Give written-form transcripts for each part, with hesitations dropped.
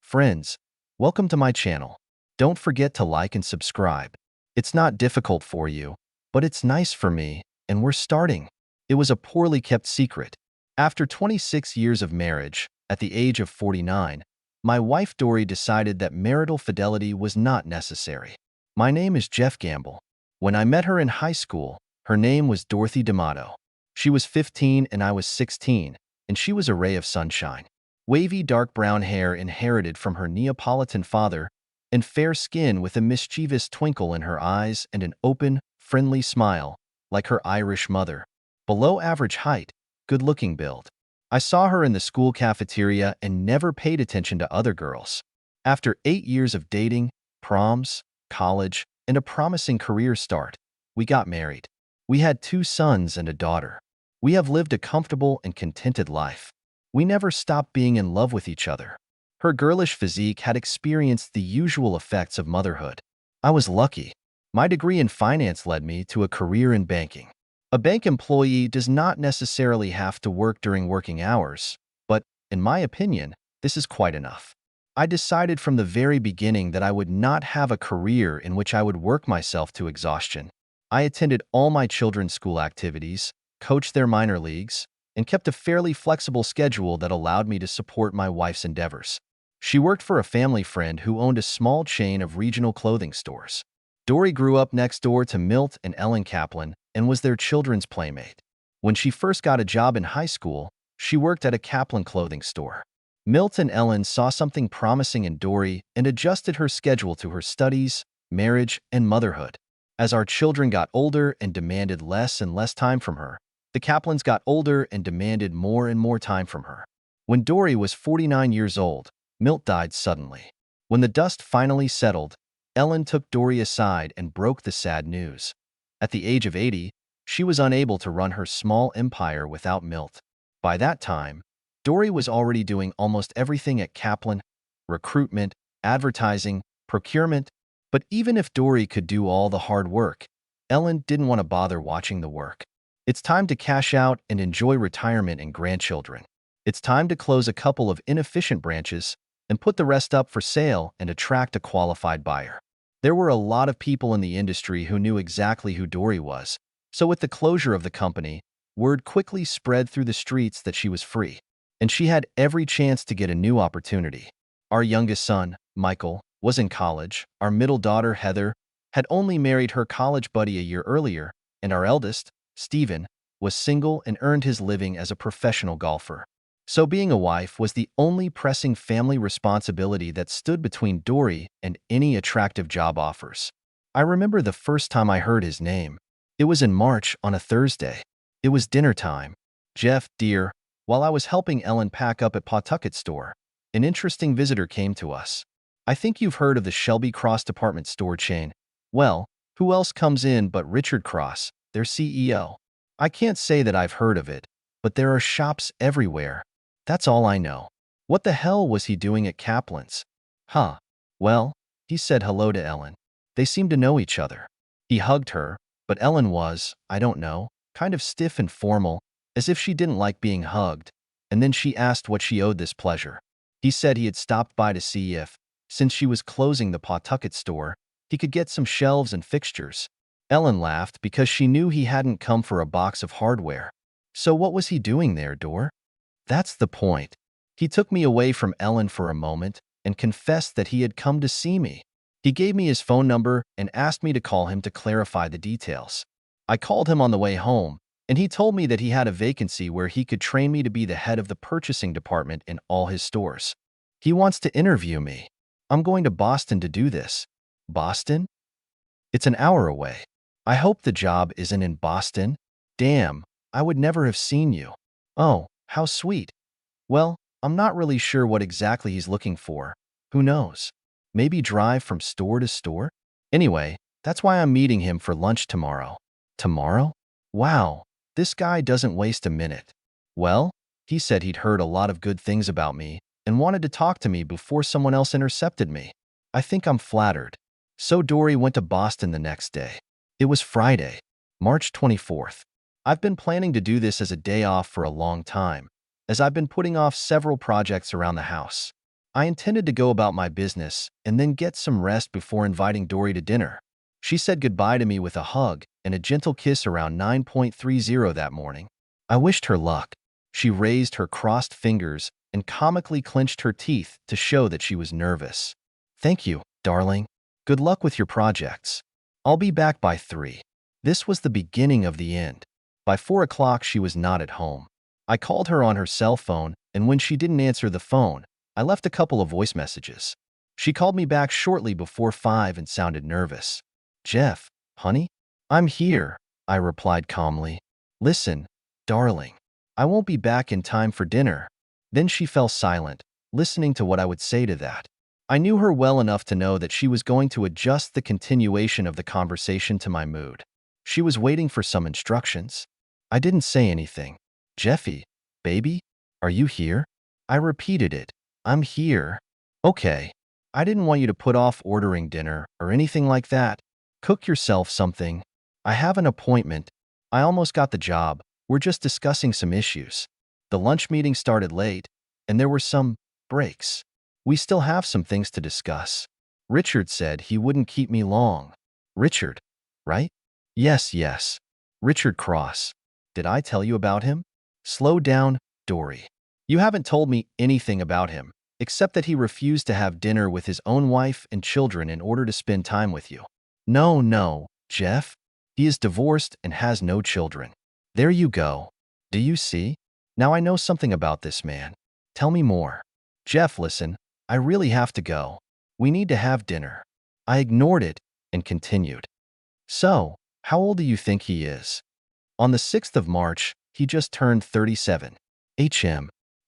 Friends, welcome to my channel. Don't forget to like and subscribe. It's not difficult for you, but it's nice for me, and we're starting. It was a poorly kept secret. After 26 years of marriage, at the age of 49, my wife Dory decided that marital fidelity was not necessary. My name is Jeff Gamble. When I met her in high school, her name was Dorothy D'Amato. She was 15 and I was 16, and she was a ray of sunshine. Wavy dark brown hair inherited from her Neapolitan father, and fair skin with a mischievous twinkle in her eyes and an open, friendly smile, like her Irish mother. Below average height, good-looking build. I saw her in the school cafeteria and never paid attention to other girls. After 8 years of dating, proms, college, and a promising career start, we got married. We had 2 sons and a daughter. We have lived a comfortable and contented life. We never stopped being in love with each other. Her girlish physique had experienced the usual effects of motherhood. I was lucky. My degree in finance led me to a career in banking. A bank employee does not necessarily have to work during working hours, but, in my opinion, this is quite enough. I decided from the very beginning that I would not have a career in which I would work myself to exhaustion. I attended all my children's school activities, coached their minor leagues, and kept a fairly flexible schedule that allowed me to support my wife's endeavors. She worked for a family friend who owned a small chain of regional clothing stores. Dory grew up next door to Milt and Ellen Kaplan and was their children's playmate. When she first got a job in high school, she worked at a Kaplan clothing store. Milt and Ellen saw something promising in Dory and adjusted her schedule to her studies, marriage, and motherhood. As our children got older and demanded less and less time from her, the Kaplans got older and demanded more and more time from her. When Dory was 49 years old, Milt died suddenly. When the dust finally settled, Ellen took Dory aside and broke the sad news. At the age of 80, she was unable to run her small empire without Milt. By that time, Dory was already doing almost everything at Kaplan: recruitment, advertising, procurement. But even if Dory could do all the hard work, Ellen didn't want to bother watching the work. It's time to cash out and enjoy retirement and grandchildren. It's time to close a couple of inefficient branches and put the rest up for sale and attract a qualified buyer. There were a lot of people in the industry who knew exactly who Dory was, so with the closure of the company, word quickly spread through the streets that she was free, and she had every chance to get a new opportunity. Our youngest son, Michael, was in college, our middle daughter, Heather, had only married her college buddy a year earlier, and our eldest, Stephen, was single and earned his living as a professional golfer. So being a wife was the only pressing family responsibility that stood between Dory and any attractive job offers. I remember the first time I heard his name. It was in March on a Thursday. It was dinner time. Jeff, dear, while I was helping Ellen pack up at Pawtucket store, an interesting visitor came to us. I think you've heard of the Shelby Cross department store chain. Well, who else comes in but Richard Cross, their CEO? I can't say that I've heard of it, but there are shops everywhere. That's all I know. What the hell was he doing at Kaplan's? Huh. Well, he said hello to Ellen. They seemed to know each other. He hugged her, but Ellen was, I don't know, kind of stiff and formal, as if she didn't like being hugged, and then she asked what she owed this pleasure. He said he had stopped by to see if, since she was closing the Pawtucket store, he could get some shelves and fixtures. Ellen laughed because she knew he hadn't come for a box of hardware. So what was he doing there, Dor? That's the point. He took me away from Ellen for a moment and confessed that he had come to see me. He gave me his phone number and asked me to call him to clarify the details. I called him on the way home, and he told me that he had a vacancy where he could train me to be the head of the purchasing department in all his stores. He wants to interview me. I'm going to Boston to do this. Boston? It's an hour away. I hope the job isn't in Boston. Damn, I would never have seen you. Oh, how sweet. Well, I'm not really sure what exactly he's looking for. Who knows? Maybe drive from store to store? Anyway, that's why I'm meeting him for lunch tomorrow. Tomorrow? Wow, this guy doesn't waste a minute. Well, he said he'd heard a lot of good things about me and wanted to talk to me before someone else intercepted me. I think I'm flattered. So Dory went to Boston the next day. It was Friday, March 24th. I've been planning to do this as a day off for a long time, as I've been putting off several projects around the house. I intended to go about my business and then get some rest before inviting Dory to dinner. She said goodbye to me with a hug and a gentle kiss around 9:30 that morning. I wished her luck. She raised her crossed fingers and comically clenched her teeth to show that she was nervous. Thank you, darling. Good luck with your projects. I'll be back by 3. This was the beginning of the end. By 4 o'clock, she was not at home. I called her on her cell phone, and when she didn't answer the phone, I left a couple of voice messages. She called me back shortly before 5 and sounded nervous. Jeff, honey? I'm here, I replied calmly. Listen, darling, I won't be back in time for dinner. Then she fell silent, listening to what I would say to that. I knew her well enough to know that she was going to adjust the continuation of the conversation to my mood. She was waiting for some instructions. I didn't say anything. Jeffy, baby, are you here? I repeated it. I'm here. Okay. I didn't want you to put off ordering dinner or anything like that. Cook yourself something. I have an appointment. I almost got the job. We're just discussing some issues. The lunch meeting started late, and there were some breaks. We still have some things to discuss. Richard said he wouldn't keep me long. Richard, right? Yes. Richard Cross. Did I tell you about him? Slow down, Dory. You haven't told me anything about him, except that he refused to have dinner with his own wife and children in order to spend time with you. No, Jeff. He is divorced and has no children. There you go. Do you see? Now I know something about this man. Tell me more. Jeff, listen, I really have to go. We need to have dinner. I ignored it and continued. So, how old do you think he is? On the 6th of March, he just turned 37.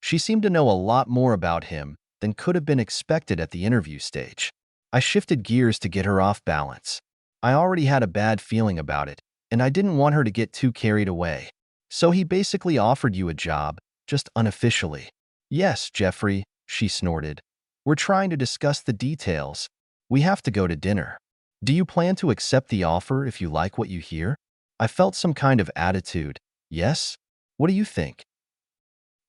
She seemed to know a lot more about him than could have been expected at the interview stage. I shifted gears to get her off balance. I already had a bad feeling about it, and I didn't want her to get too carried away. So he basically offered you a job, just unofficially. Yes, Jeffrey, she snorted. We're trying to discuss the details. We have to go to dinner. Do you plan to accept the offer if you like what you hear? I felt some kind of attitude. Yes? What do you think?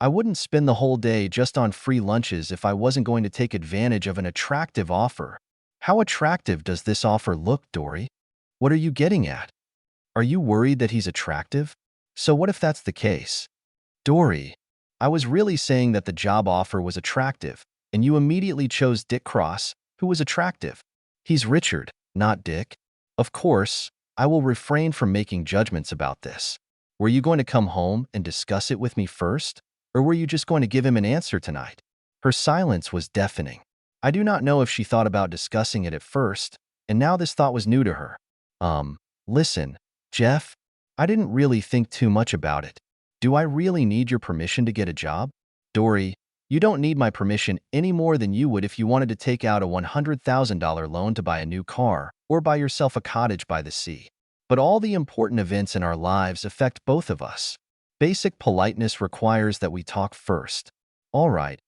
I wouldn't spend the whole day just on free lunches if I wasn't going to take advantage of an attractive offer. How attractive does this offer look, Dory? What are you getting at? Are you worried that he's attractive? So what if that's the case? Dory, I was really saying that the job offer was attractive, and you immediately chose Dick Cross, who was attractive. He's Richard, not Dick. Of course, I will refrain from making judgments about this. Were you going to come home and discuss it with me first? Or were you just going to give him an answer tonight? Her silence was deafening. I do not know if she thought about discussing it at first, and now this thought was new to her. Listen, Jeff, I didn't really think too much about it. Do I really need your permission to get a job? Dory, you don't need my permission any more than you would if you wanted to take out a $100,000 loan to buy a new car or buy yourself a cottage by the sea. But all the important events in our lives affect both of us. Basic politeness requires that we talk first. All right,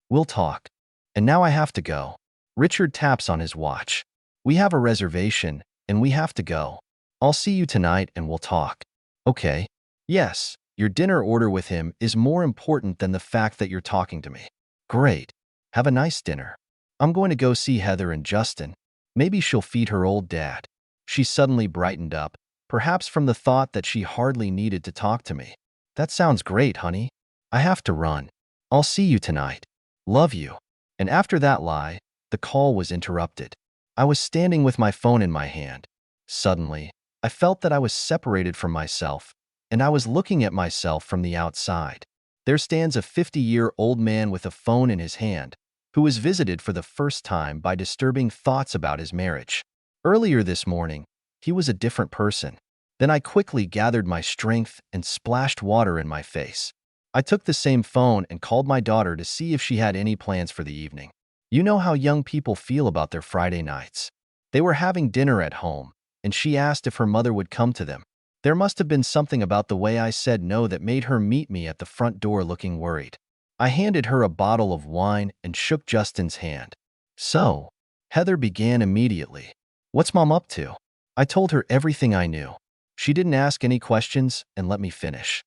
we'll talk. And now I have to go. Richard taps on his watch. We have a reservation, and we have to go. I'll see you tonight and we'll talk. Okay. Yes, your dinner order with him is more important than the fact that you're talking to me. Great. Have a nice dinner. I'm going to go see Heather and Justin. Maybe she'll feed her old dad. She suddenly brightened up, perhaps from the thought that she hardly needed to talk to me. That sounds great, honey. I have to run. I'll see you tonight. Love you. And after that lie, the call was interrupted. I was standing with my phone in my hand. Suddenly, I felt that I was separated from myself, and I was looking at myself from the outside. There stands a 50-year-old man with a phone in his hand, who was visited for the first time by disturbing thoughts about his marriage. Earlier this morning, he was a different person. Then I quickly gathered my strength and splashed water in my face. I took the same phone and called my daughter to see if she had any plans for the evening. You know how young people feel about their Friday nights. They were having dinner at home, and she asked if her mother would come to them. There must have been something about the way I said no that made her meet me at the front door looking worried. I handed her a bottle of wine and shook Justin's hand. So, Heather began immediately. What's Mom up to? I told her everything I knew. She didn't ask any questions and let me finish.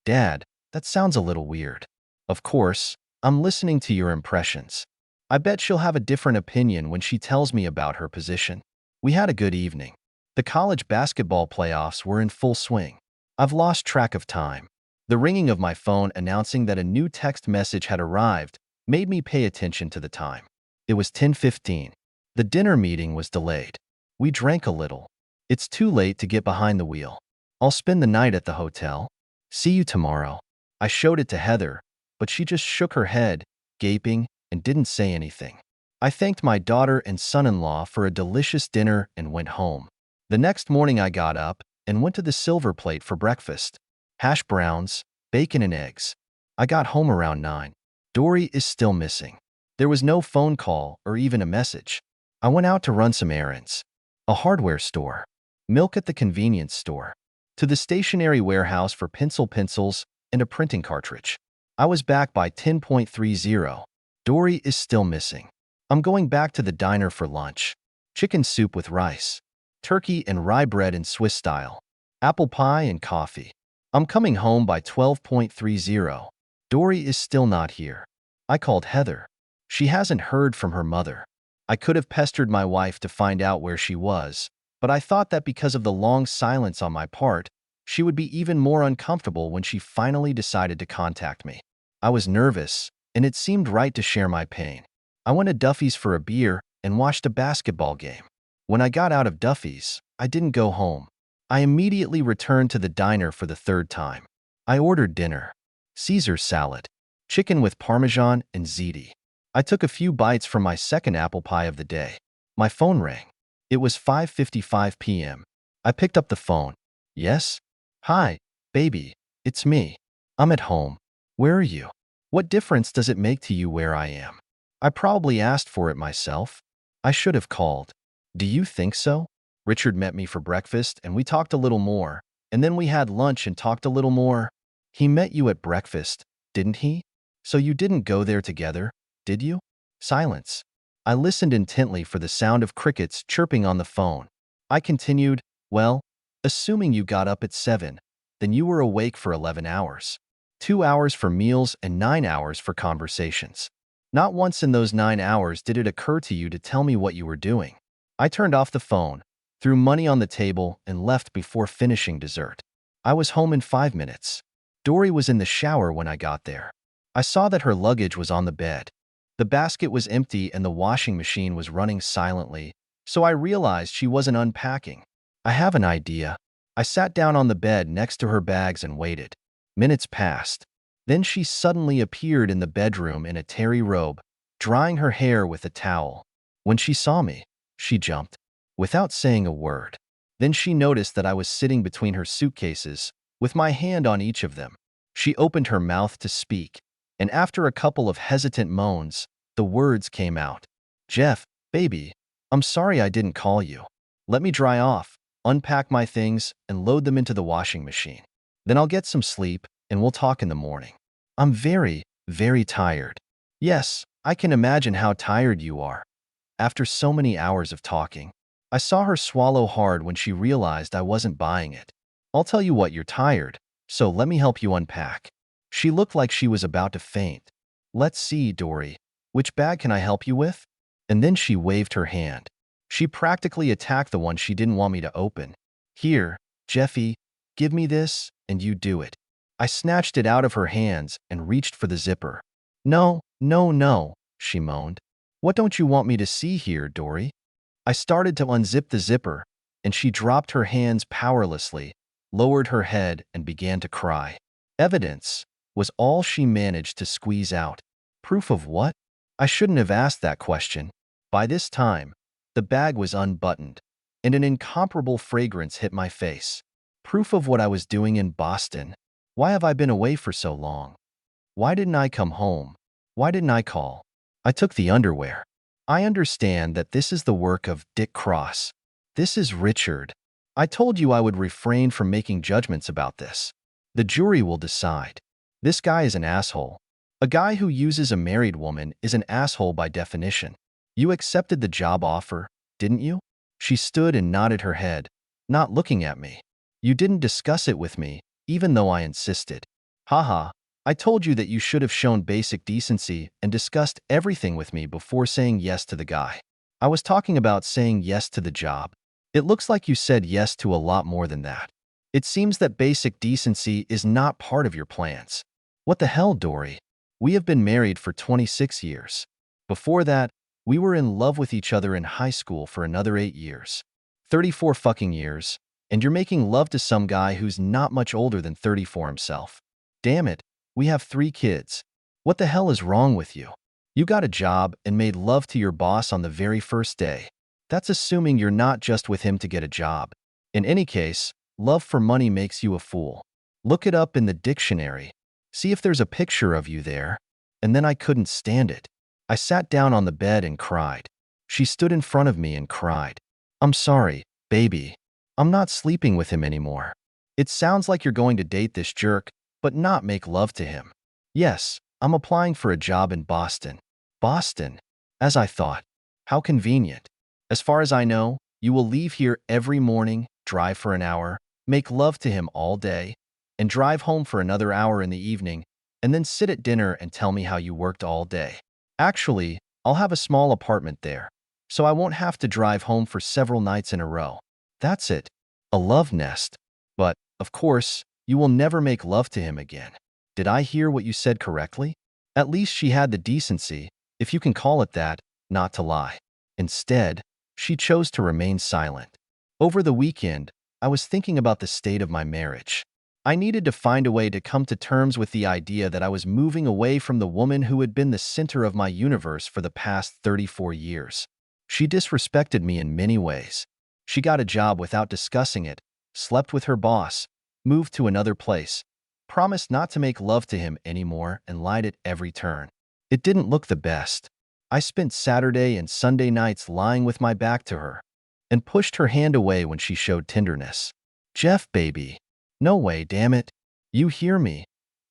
Dad, that sounds a little weird. Of course, I'm listening to your impressions. I bet she'll have a different opinion when she tells me about her position. We had a good evening. The college basketball playoffs were in full swing. I've lost track of time. The ringing of my phone announcing that a new text message had arrived made me pay attention to the time. It was 10:15. The dinner meeting was delayed. We drank a little. It's too late to get behind the wheel. I'll spend the night at the hotel. See you tomorrow. I showed it to Heather, but she just shook her head, gaping, and didn't say anything. I thanked my daughter and son-in-law for a delicious dinner and went home. The next morning I got up and went to the Silver Plate for breakfast. Hash browns, bacon and eggs. I got home around 9. Dory is still missing. There was no phone call or even a message. I went out to run some errands. A hardware store. Milk at the convenience store. To the stationery warehouse for pencils, and a printing cartridge. I was back by 10:30. Dory is still missing. I'm going back to the diner for lunch. Chicken soup with rice. Turkey and rye bread in Swiss style. Apple pie and coffee. I'm coming home by 12:30. Dory is still not here. I called Heather. She hasn't heard from her mother. I could have pestered my wife to find out where she was, but I thought that because of the long silence on my part, she would be even more uncomfortable when she finally decided to contact me. I was nervous, and it seemed right to share my pain. I went to Duffy's for a beer and watched a basketball game. When I got out of Duffy's, I didn't go home. I immediately returned to the diner for the third time. I ordered dinner. Caesar salad. Chicken with Parmesan and ziti. I took a few bites from my second apple pie of the day. My phone rang. It was 5:55 p.m. I picked up the phone. Yes? Hi, baby. It's me. I'm at home. Where are you? What difference does it make to you where I am? I probably asked for it myself. I should have called. Do you think so? Richard met me for breakfast and we talked a little more, and then we had lunch and talked a little more. He met you at breakfast, didn't he? So you didn't go there together, did you? Silence. I listened intently for the sound of crickets chirping on the phone. I continued, well, assuming you got up at 7, then you were awake for 11 hours. 2 hours for meals and 9 hours for conversations. Not once in those 9 hours did it occur to you to tell me what you were doing. I turned off the phone, threw money on the table, and left before finishing dessert. I was home in 5 minutes. Dory was in the shower when I got there. I saw that her luggage was on the bed. The basket was empty and the washing machine was running silently, so I realized she wasn't unpacking. I have an idea. I sat down on the bed next to her bags and waited. Minutes passed. Then she suddenly appeared in the bedroom in a terry robe, drying her hair with a towel. When she saw me, she jumped, without saying a word. Then she noticed that I was sitting between her suitcases, with my hand on each of them. She opened her mouth to speak, and after a couple of hesitant moans, the words came out. Jeff, baby, I'm sorry I didn't call you. Let me dry off, unpack my things, and load them into the washing machine. Then I'll get some sleep, and we'll talk in the morning. I'm very, very tired. Yes, I can imagine how tired you are. After so many hours of talking, I saw her swallow hard when she realized I wasn't buying it. I'll tell you what, you're tired, so let me help you unpack. She looked like she was about to faint. Let's see, Dory. Which bag can I help you with? And then she waved her hand. She practically attacked the one she didn't want me to open. Here, Jeffy, give me this, and you do it. I snatched it out of her hands and reached for the zipper. No, no, no, she moaned. What don't you want me to see here, Dory? I started to unzip the zipper, and she dropped her hands powerlessly, lowered her head, and began to cry. Evidence was all she managed to squeeze out. Proof of what? I shouldn't have asked that question. By this time, the bag was unbuttoned, and an incomparable fragrance hit my face. Proof of what I was doing in Boston. Why have I been away for so long? Why didn't I come home? Why didn't I call? I took the underwear. I understand that this is the work of Dick Cross. This is Richard. I told you I would refrain from making judgments about this. The jury will decide. This guy is an asshole. A guy who uses a married woman is an asshole by definition. You accepted the job offer, didn't you? She stood and nodded her head, not looking at me. You didn't discuss it with me, even though I insisted. Haha, I told you that you should have shown basic decency and discussed everything with me before saying yes to the guy. I was talking about saying yes to the job. It looks like you said yes to a lot more than that. It seems that basic decency is not part of your plans. What the hell, Dory? We have been married for 26 years. Before that, we were in love with each other in high school for another 8 years. 34 fucking years, and you're making love to some guy who's not much older than 34 himself. Damn it, we have 3 kids. What the hell is wrong with you? You got a job and made love to your boss on the very first day. That's assuming you're not just with him to get a job. In any case, love for money makes you a fool. Look it up in the dictionary. See if there's a picture of you there. And then I couldn't stand it. I sat down on the bed and cried. She stood in front of me and cried. I'm sorry, baby. I'm not sleeping with him anymore. It sounds like you're going to date this jerk, but not make love to him. Yes, I'm applying for a job in Boston. Boston? As I thought. How convenient. As far as I know, you will leave here every morning, drive for an hour, make love to him all day, and drive home for another hour in the evening, and then sit at dinner and tell me how you worked all day. Actually, I'll have a small apartment there, so I won't have to drive home for several nights in a row. That's it. A love nest. But, of course, you will never make love to him again. Did I hear what you said correctly? At least she had the decency, if you can call it that, not to lie. Instead, she chose to remain silent. Over the weekend, I was thinking about the state of my marriage. I needed to find a way to come to terms with the idea that I was moving away from the woman who had been the center of my universe for the past 34 years. She disrespected me in many ways. She got a job without discussing it, slept with her boss, moved to another place, promised not to make love to him anymore, and lied at every turn. It didn't look the best. I spent Saturday and Sunday nights lying with my back to her and pushed her hand away when she showed tenderness. Jeff, baby. No way, damn it. You hear me.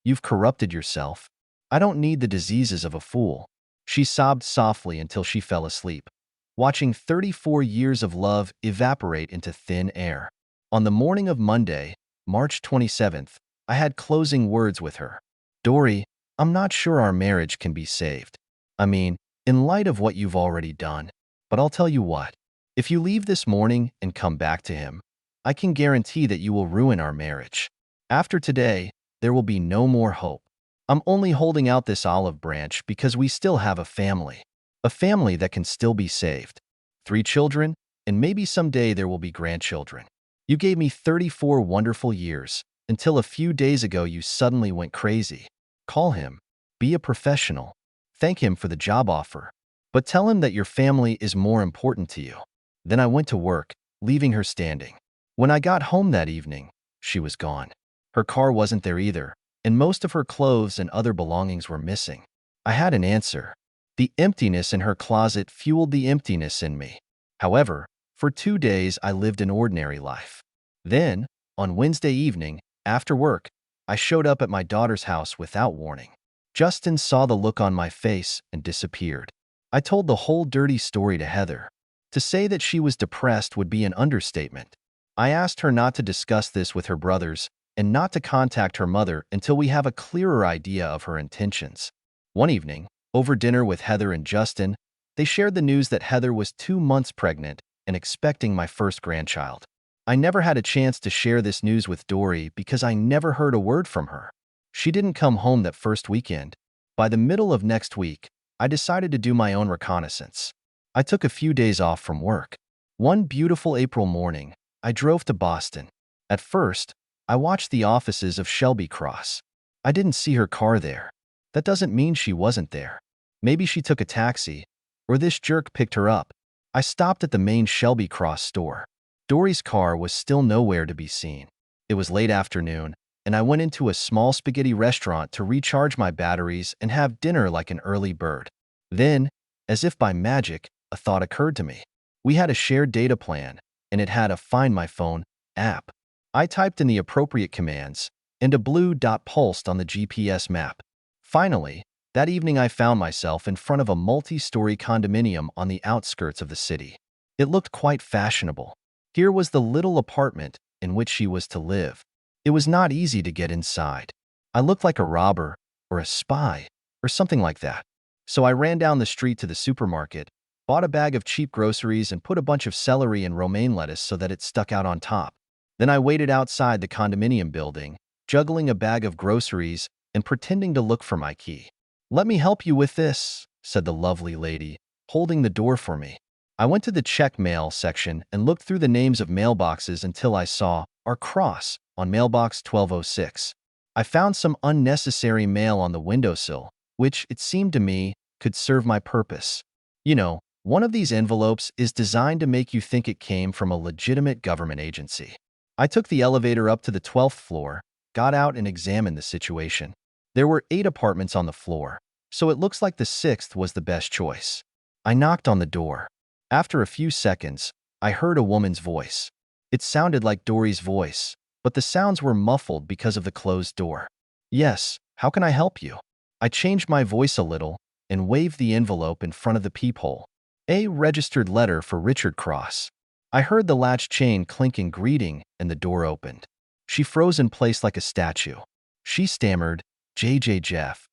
You've corrupted yourself. I don't need the diseases of a fool. She sobbed softly until she fell asleep, watching 34 years of love evaporate into thin air. On the morning of Monday, March 27th, I had closing words with her. Dory, I'm not sure our marriage can be saved. I mean, in light of what you've already done. But I'll tell you what. If you leave this morning and come back to him, I can guarantee that you will ruin our marriage. After today, there will be no more hope. I'm only holding out this olive branch because we still have a family. A family that can still be saved. 3 children, and maybe someday there will be grandchildren. You gave me 34 wonderful years, until a few days ago you suddenly went crazy. Call him. Be a professional. Thank him for the job offer. But tell him that your family is more important to you. Then I went to work, leaving her standing. When I got home that evening, she was gone. Her car wasn't there either, and most of her clothes and other belongings were missing. I had an answer. The emptiness in her closet fueled the emptiness in me. However, for 2 days I lived an ordinary life. Then, on Wednesday evening, after work, I showed up at my daughter's house without warning. Justin saw the look on my face and disappeared. I told the whole dirty story to Heather. To say that she was depressed would be an understatement. I asked her not to discuss this with her brothers and not to contact her mother until we have a clearer idea of her intentions. One evening, over dinner with Heather and Justin, they shared the news that Heather was 2 months pregnant and expecting my first grandchild. I never had a chance to share this news with Dory because I never heard a word from her. She didn't come home that first weekend. By the middle of next week, I decided to do my own reconnaissance. I took a few days off from work. One beautiful April morning, I drove to Boston. At first, I watched the offices of Shelby Cross. I didn't see her car there. That doesn't mean she wasn't there. Maybe she took a taxi, or this jerk picked her up. I stopped at the main Shelby Cross store. Dory's car was still nowhere to be seen. It was late afternoon, and I went into a small spaghetti restaurant to recharge my batteries and have dinner like an early bird. Then, as if by magic, a thought occurred to me. We had a shared data plan, and it had a Find My Phone app. I typed in the appropriate commands, and a blue dot pulsed on the GPS map. Finally, that evening I found myself in front of a multi-story condominium on the outskirts of the city. It looked quite fashionable. Here was the little apartment in which she was to live. It was not easy to get inside. I looked like a robber, or a spy, or something like that. So I ran down the street to the supermarket, bought a bag of cheap groceries and put a bunch of celery and romaine lettuce so that it stuck out on top. Then I waited outside the condominium building, juggling a bag of groceries and pretending to look for my key. "Let me help you with this," said the lovely lady, holding the door for me. I went to the check mail section and looked through the names of mailboxes until I saw our Cross on mailbox 1206. I found some unnecessary mail on the windowsill, which, it seemed to me, could serve my purpose. You know, one of these envelopes is designed to make you think it came from a legitimate government agency. I took the elevator up to the 12th floor, got out and examined the situation. There were 8 apartments on the floor, so it looks like the 6th was the best choice. I knocked on the door. After a few seconds, I heard a woman's voice. It sounded like Dory's voice, but the sounds were muffled because of the closed door. "Yes, how can I help you?" I changed my voice a little and waved the envelope in front of the peephole. "A registered letter for Richard Cross." I heard the latch chain clink in greeting and the door opened. She froze in place like a statue. She stammered, "JJ Jeff."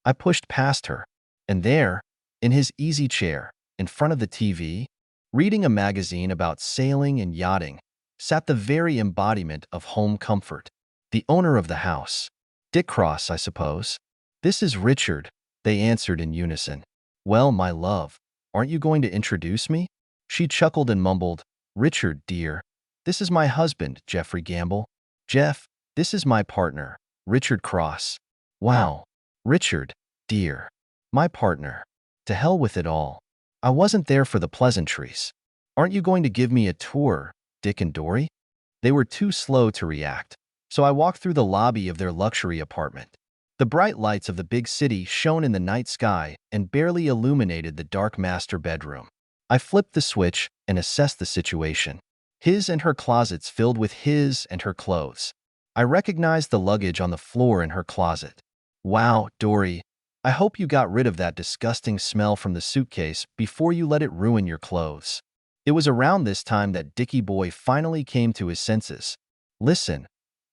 I pushed past her, and there, in his easy chair, in front of the TV, reading a magazine about sailing and yachting, sat the very embodiment of home comfort, the owner of the house. "Dick Cross, I suppose." "This is Richard," they answered in unison. "Well, my love, aren't you going to introduce me?" She chuckled and mumbled, "Richard, dear, this is my husband, Jeffrey Gamble. Jeff, this is my partner, Richard Cross." Wow, Richard, dear, my partner. To hell with it all. I wasn't there for the pleasantries. "Aren't you going to give me a tour, Dick and Dory?" They were too slow to react, so I walked through the lobby of their luxury apartment. The bright lights of the big city shone in the night sky and barely illuminated the dark master bedroom. I flipped the switch and assessed the situation. His and her closets filled with his and her clothes. I recognized the luggage on the floor in her closet. "Wow, Dory, I hope you got rid of that disgusting smell from the suitcase before you let it ruin your clothes." It was around this time that Dickie boy finally came to his senses. "Listen,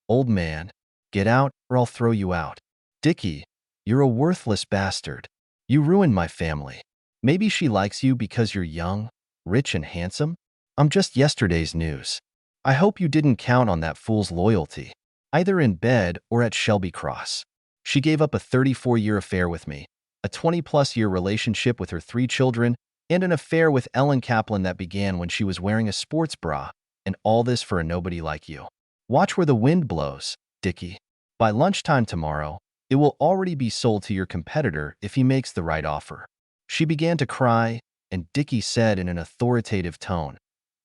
old man, get out or I'll throw you out." "Dickie, you're a worthless bastard. You ruined my family. Maybe she likes you because you're young, rich, and handsome? I'm just yesterday's news. I hope you didn't count on that fool's loyalty, either in bed or at Shelby Cross. She gave up a 34-year affair with me, a 20-plus-year relationship with her 3 children, and an affair with Ellen Kaplan that began when she was wearing a sports bra, and all this for a nobody like you. Watch where the wind blows, Dickie. By lunchtime tomorrow, it will already be sold to your competitor if he makes the right offer." She began to cry, and Dickie said in an authoritative tone,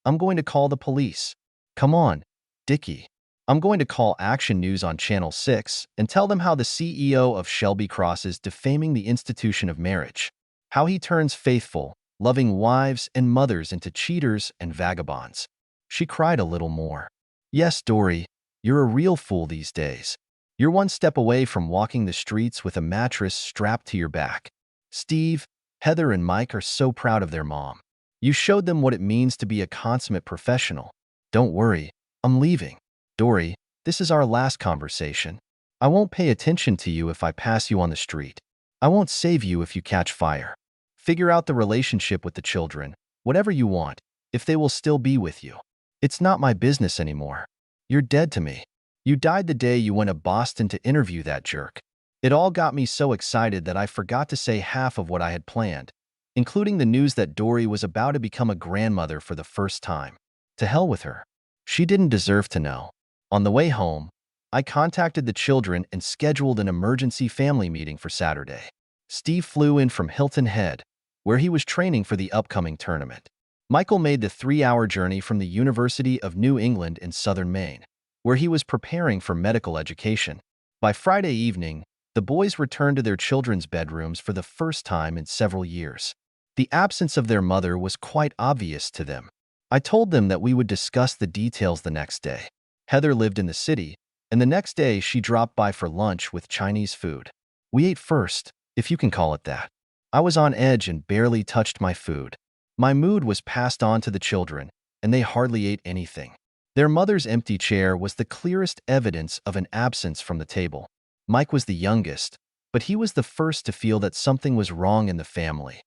"I'm going to call the police." "Come on, Dickie. I'm going to call Action News on Channel 6 and tell them how the CEO of Shelby Cross is defaming the institution of marriage, how he turns faithful, loving wives and mothers into cheaters and vagabonds." She cried a little more. "Yes, Dory, you're a real fool these days. You're one step away from walking the streets with a mattress strapped to your back. Steve, Heather, and Mike are so proud of their mom. You showed them what it means to be a consummate professional. Don't worry, I'm leaving. Dory, this is our last conversation. I won't pay attention to you if I pass you on the street. I won't save you if you catch fire. Figure out the relationship with the children, whatever you want, if they will still be with you. It's not my business anymore. You're dead to me. You died the day you went to Boston to interview that jerk." It all got me so excited that I forgot to say half of what I had planned, including the news that Dory was about to become a grandmother for the first time. To hell with her. She didn't deserve to know. On the way home, I contacted the children and scheduled an emergency family meeting for Saturday. Steve flew in from Hilton Head, where he was training for the upcoming tournament. Michael made the 3-hour journey from the University of New England in southern Maine, where he was preparing for medical education. By Friday evening, the boys returned to their children's bedrooms for the first time in several years. The absence of their mother was quite obvious to them. I told them that we would discuss the details the next day. Heather lived in the city, and the next day she dropped by for lunch with Chinese food. We ate first, if you can call it that. I was on edge and barely touched my food. My mood was passed on to the children, and they hardly ate anything. Their mother's empty chair was the clearest evidence of an absence from the table. Mike was the youngest, but he was the first to feel that something was wrong in the family.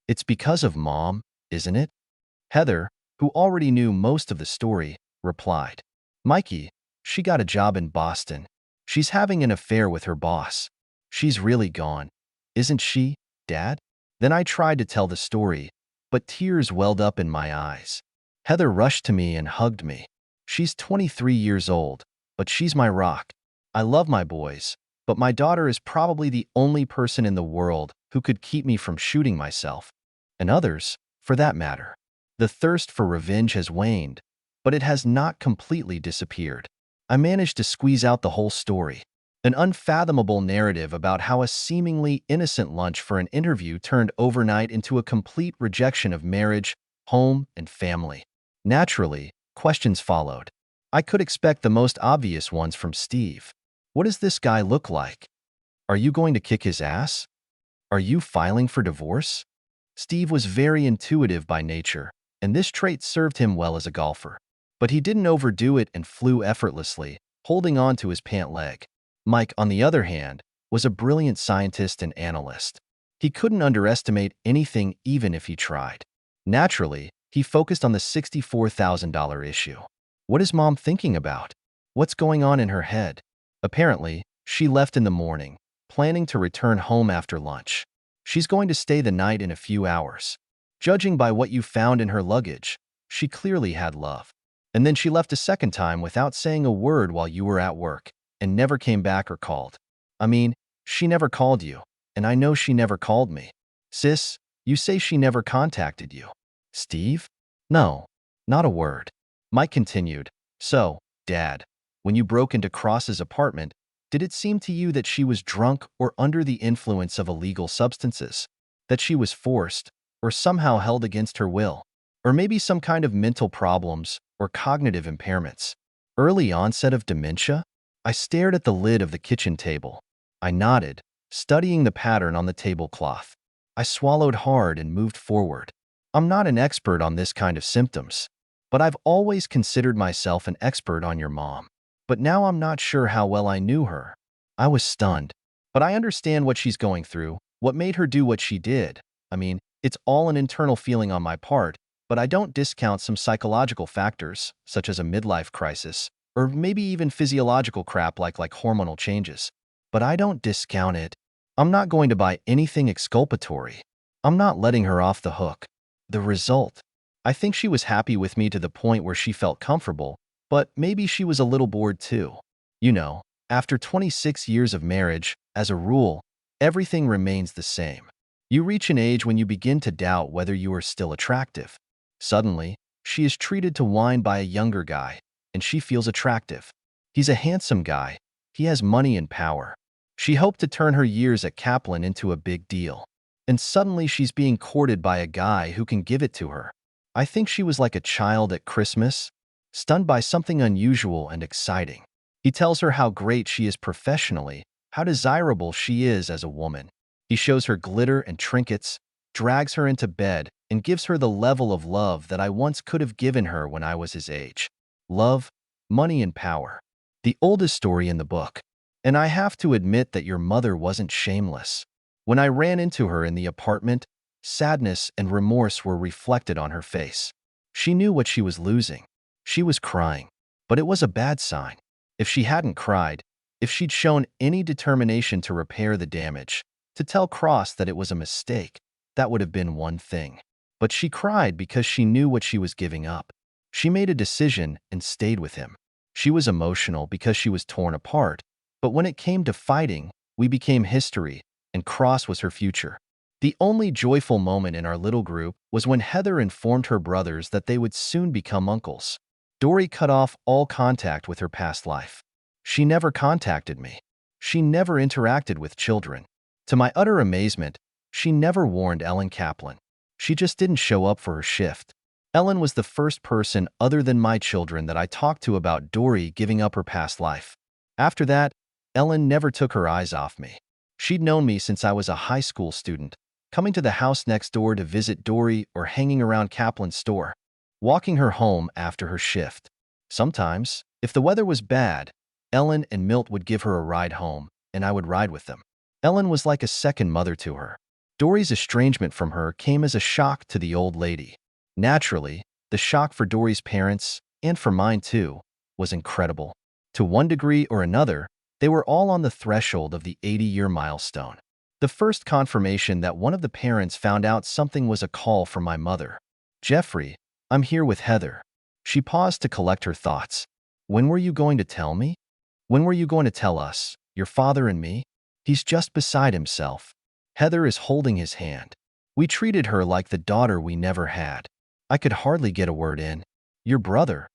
It's because of Mom, isn't it? Heather, who already knew most of the story, replied. Mikey, she got a job in Boston. She's having an affair with her boss. She's really gone. Isn't she, Dad? Then I tried to tell the story, but tears welled up in my eyes. Heather rushed to me and hugged me. She's 23 years old, but she's my rock. I love my boys, but my daughter is probably the only person in the world who could keep me from shooting myself. And others, for that matter. The thirst for revenge has waned, but it has not completely disappeared. I managed to squeeze out the whole story. An unfathomable narrative about how a seemingly innocent lunch for an interview turned overnight into a complete rejection of marriage, home, and family. Naturally, questions followed. I could expect the most obvious ones from Steve. What does this guy look like? Are you going to kick his ass? Are you filing for divorce? Steve was very intuitive by nature, and this trait served him well as a golfer. But he didn't overdo it and flew effortlessly, holding on to his pant leg. Mike, on the other hand, was a brilliant scientist and analyst. He couldn't underestimate anything even if he tried. Naturally, he focused on the $64,000 issue. What is Mom thinking about? What's going on in her head? Apparently, she left in the morning, planning to return home after lunch. She's going to stay the night in a few hours. Judging by what you found in her luggage, she clearly had love. And then she left a second time without saying a word while you were at work, and never came back or called. I mean, she never called you, and I know she never called me. Sis, you say she never contacted you. Steve? No, not a word. Mike continued. So, Dad, when you broke into Cross's apartment, did it seem to you that she was drunk or under the influence of illegal substances? That she was forced, or somehow held against her will? Or maybe some kind of mental problems or cognitive impairments? Early onset of dementia? I stared at the lid of the kitchen table. I nodded, studying the pattern on the tablecloth. I swallowed hard and moved forward. I'm not an expert on this kind of symptoms, but I've always considered myself an expert on your mom. But now I'm not sure how well I knew her. I was stunned, but I understand what she's going through, what made her do what she did. I mean, it's all an internal feeling on my part, but I don't discount some psychological factors, such as a midlife crisis, or maybe even physiological crap like hormonal changes. But I don't discount it. I'm not going to buy anything exculpatory. I'm not letting her off the hook. The result? I think she was happy with me to the point where she felt comfortable, but maybe she was a little bored too. You know, after 26 years of marriage, as a rule, everything remains the same. You reach an age when you begin to doubt whether you are still attractive. Suddenly, she is treated to wine by a younger guy, and she feels attractive. He's a handsome guy. He has money and power. She hoped to turn her years at Kaplan into a big deal. And suddenly she's being courted by a guy who can give it to her. I think she was like a child at Christmas, stunned by something unusual and exciting. He tells her how great she is professionally, how desirable she is as a woman. He shows her glitter and trinkets, drags her into bed, and gives her the level of love that I once could have given her when I was his age. Love, money, and power. The oldest story in the book. And I have to admit that your mother wasn't shameless. When I ran into her in the apartment, sadness and remorse were reflected on her face. She knew what she was losing. She was crying, but it was a bad sign. If she hadn't cried, if she'd shown any determination to repair the damage, to tell Cross that it was a mistake, that would have been one thing. But she cried because she knew what she was giving up. She made a decision and stayed with him. She was emotional because she was torn apart, but when it came to fighting, we became history, and Cross was her future. The only joyful moment in our little group was when Heather informed her brothers that they would soon become uncles. Dory cut off all contact with her past life. She never contacted me. She never interacted with children. To my utter amazement, she never warned Ellen Kaplan. She just didn't show up for her shift. Ellen was the first person other than my children that I talked to about Dory giving up her past life. After that, Ellen never took her eyes off me. She'd known me since I was a high school student, coming to the house next door to visit Dory or hanging around Kaplan's store, walking her home after her shift. Sometimes, if the weather was bad, Ellen and Milt would give her a ride home, and I would ride with them. Ellen was like a second mother to her. Dory's estrangement from her came as a shock to the old lady. Naturally, the shock for Dory's parents, and for mine too, was incredible. To one degree or another, they were all on the threshold of the 80-year milestone. The first confirmation that one of the parents found out something was a call from my mother. "Jeffrey, I'm here with Heather." She paused to collect her thoughts. "When were you going to tell me? When were you going to tell us, your father and me?" He's just beside himself. Heather is holding his hand. We treated her like the daughter we never had. I could hardly get a word in. "Your brother.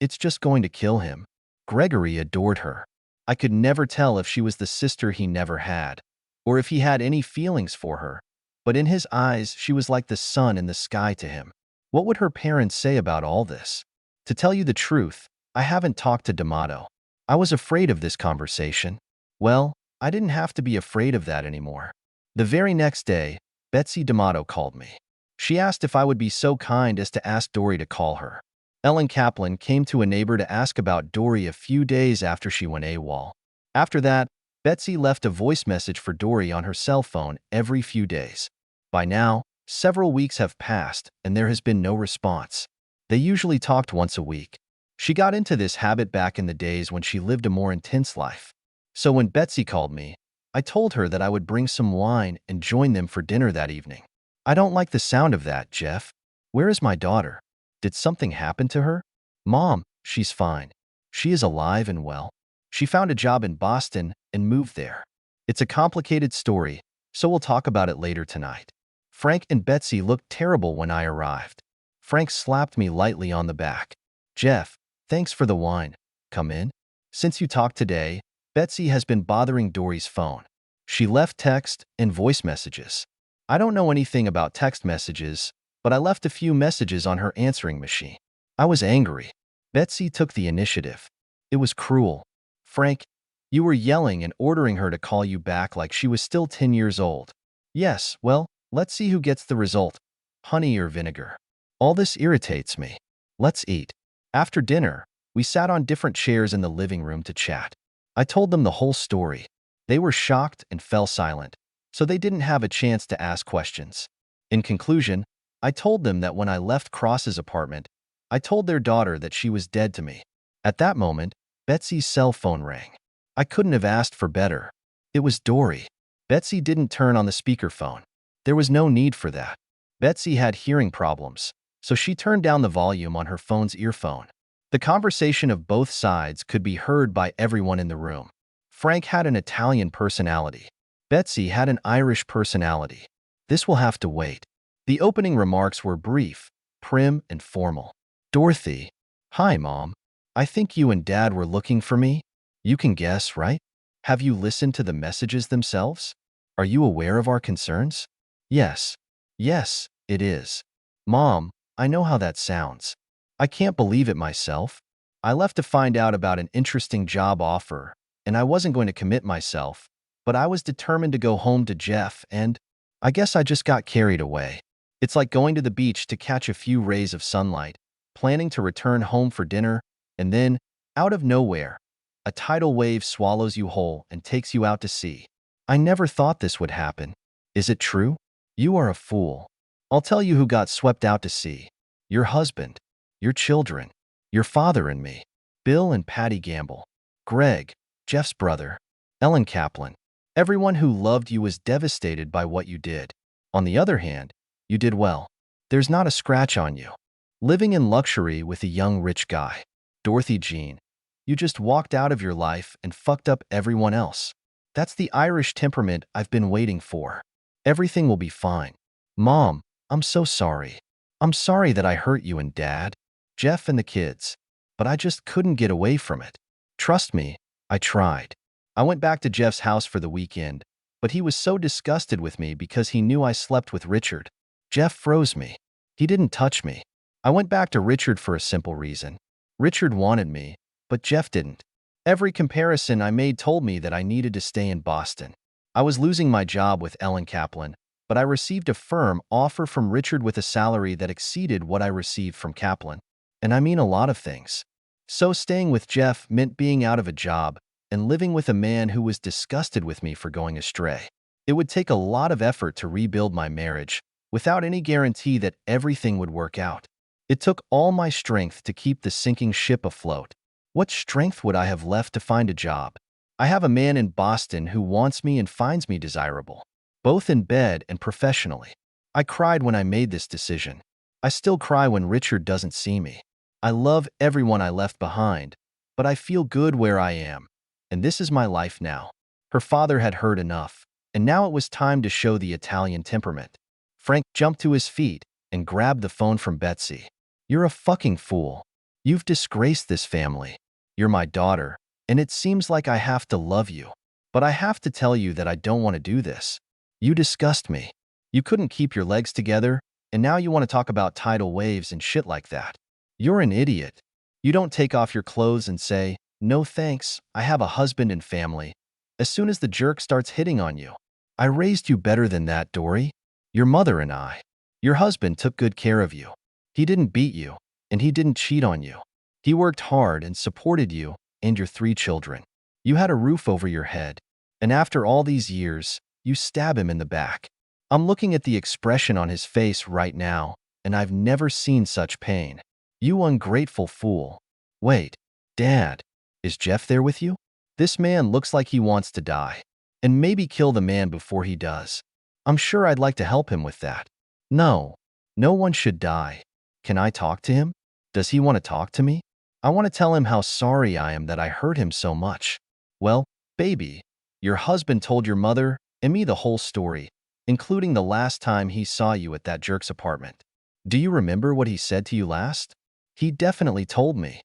It's just going to kill him." Gregory adored her. I could never tell if she was the sister he never had, or if he had any feelings for her, but in his eyes she was like the sun in the sky to him. What would her parents say about all this? To tell you the truth, I haven't talked to D'Amato. I was afraid of this conversation. Well, I didn't have to be afraid of that anymore. The very next day, Betsy D'Amato called me. She asked if I would be so kind as to ask Dory to call her. Ellen Kaplan came to a neighbor to ask about Dory a few days after she went AWOL. After that, Betsy left a voice message for Dory on her cell phone every few days. By now, several weeks have passed and there has been no response. They usually talked once a week. She got into this habit back in the days when she lived a more intense life. So when Betsy called me, I told her that I would bring some wine and join them for dinner that evening. "I don't like the sound of that, Jeff. Where is my daughter? Did something happen to her?" "Mom, she's fine. She is alive and well. She found a job in Boston and moved there. It's a complicated story, so we'll talk about it later tonight." Frank and Betsy looked terrible when I arrived. Frank slapped me lightly on the back. "Jeff, thanks for the wine. Come in." Since you talked today, Betsy has been bothering Dory's phone. She left text and voice messages. I don't know anything about text messages, but I left a few messages on her answering machine. I was angry. Betsy took the initiative. It was cruel. "Frank, you were yelling and ordering her to call you back like she was still 10 years old." "Yes, well, let's see who gets the result. Honey or vinegar." "All this irritates me. Let's eat." After dinner, we sat on different chairs in the living room to chat. I told them the whole story. They were shocked and fell silent, so they didn't have a chance to ask questions. In conclusion, I told them that when I left Cross's apartment, I told their daughter that she was dead to me. At that moment, Betsy's cell phone rang. I couldn't have asked for better. It was Dory. Betsy didn't turn on the speakerphone. There was no need for that. Betsy had hearing problems, so she turned down the volume on her phone's earphone. The conversation of both sides could be heard by everyone in the room. Frank had an Italian personality. Betsy had an Irish personality. This will have to wait. The opening remarks were brief, prim, and formal. "Dorothy. Hi, Mom. I think you and Dad were looking for me. You can guess, right? Have you listened to the messages themselves? Are you aware of our concerns?" "Yes. Yes, it is. Mom, I know how that sounds. I can't believe it myself. I left to find out about an interesting job offer, and I wasn't going to commit myself, but I was determined to go home to Jeff, and I guess I just got carried away. It's like going to the beach to catch a few rays of sunlight, planning to return home for dinner, and then, out of nowhere, a tidal wave swallows you whole and takes you out to sea. I never thought this would happen. Is it true? You are a fool. I'll tell you who got swept out to sea. Your husband. Your children, your father and me, Bill and Patty Gamble, Greg, Jeff's brother, Ellen Kaplan. Everyone who loved you was devastated by what you did. On the other hand, you did well. There's not a scratch on you. Living in luxury with a young rich guy. Dorothy Jean, you just walked out of your life and fucked up everyone else. That's the Irish temperament I've been waiting for. Everything will be fine. Mom, I'm so sorry. I'm sorry that I hurt you and Dad, Jeff and the kids, but I just couldn't get away from it. Trust me, I tried. I went back to Jeff's house for the weekend, but he was so disgusted with me because he knew I slept with Richard. Jeff froze me. He didn't touch me. I went back to Richard for a simple reason. Richard wanted me, but Jeff didn't. Every comparison I made told me that I needed to stay in Boston. I was losing my job with Ellen Kaplan, but I received a firm offer from Richard with a salary that exceeded what I received from Kaplan. And I mean a lot of things. So staying with Jeff meant being out of a job and living with a man who was disgusted with me for going astray. It would take a lot of effort to rebuild my marriage without any guarantee that everything would work out. It took all my strength to keep the sinking ship afloat. What strength would I have left to find a job? I have a man in Boston who wants me and finds me desirable, both in bed and professionally. I cried when I made this decision. I still cry when Richard doesn't see me. I love everyone I left behind, but I feel good where I am, and this is my life now. Her father had heard enough, and now it was time to show the Italian temperament. Frank jumped to his feet and grabbed the phone from Betsy. "You're a fucking fool. You've disgraced this family. You're my daughter, and it seems like I have to love you. But I have to tell you that I don't want to do this. You disgust me. You couldn't keep your legs together, and now you want to talk about tidal waves and shit like that. You're an idiot. You don't take off your clothes and say, 'No thanks, I have a husband and family,' as soon as the jerk starts hitting on you. I raised you better than that, Dory. Your mother and I. Your husband took good care of you. He didn't beat you, and he didn't cheat on you. He worked hard and supported you and your 3 children. You had a roof over your head, and after all these years, you stab him in the back. I'm looking at the expression on his face right now, and I've never seen such pain. You ungrateful fool. Wait, Dad, is Jeff there with you? This man looks like he wants to die, and maybe kill the man before he does. I'm sure I'd like to help him with that. No, no one should die. Can I talk to him? Does he want to talk to me? I want to tell him how sorry I am that I hurt him so much." "Well, baby, your husband told your mother and me the whole story, including the last time he saw you at that jerk's apartment. Do you remember what he said to you last?" "He definitely told me."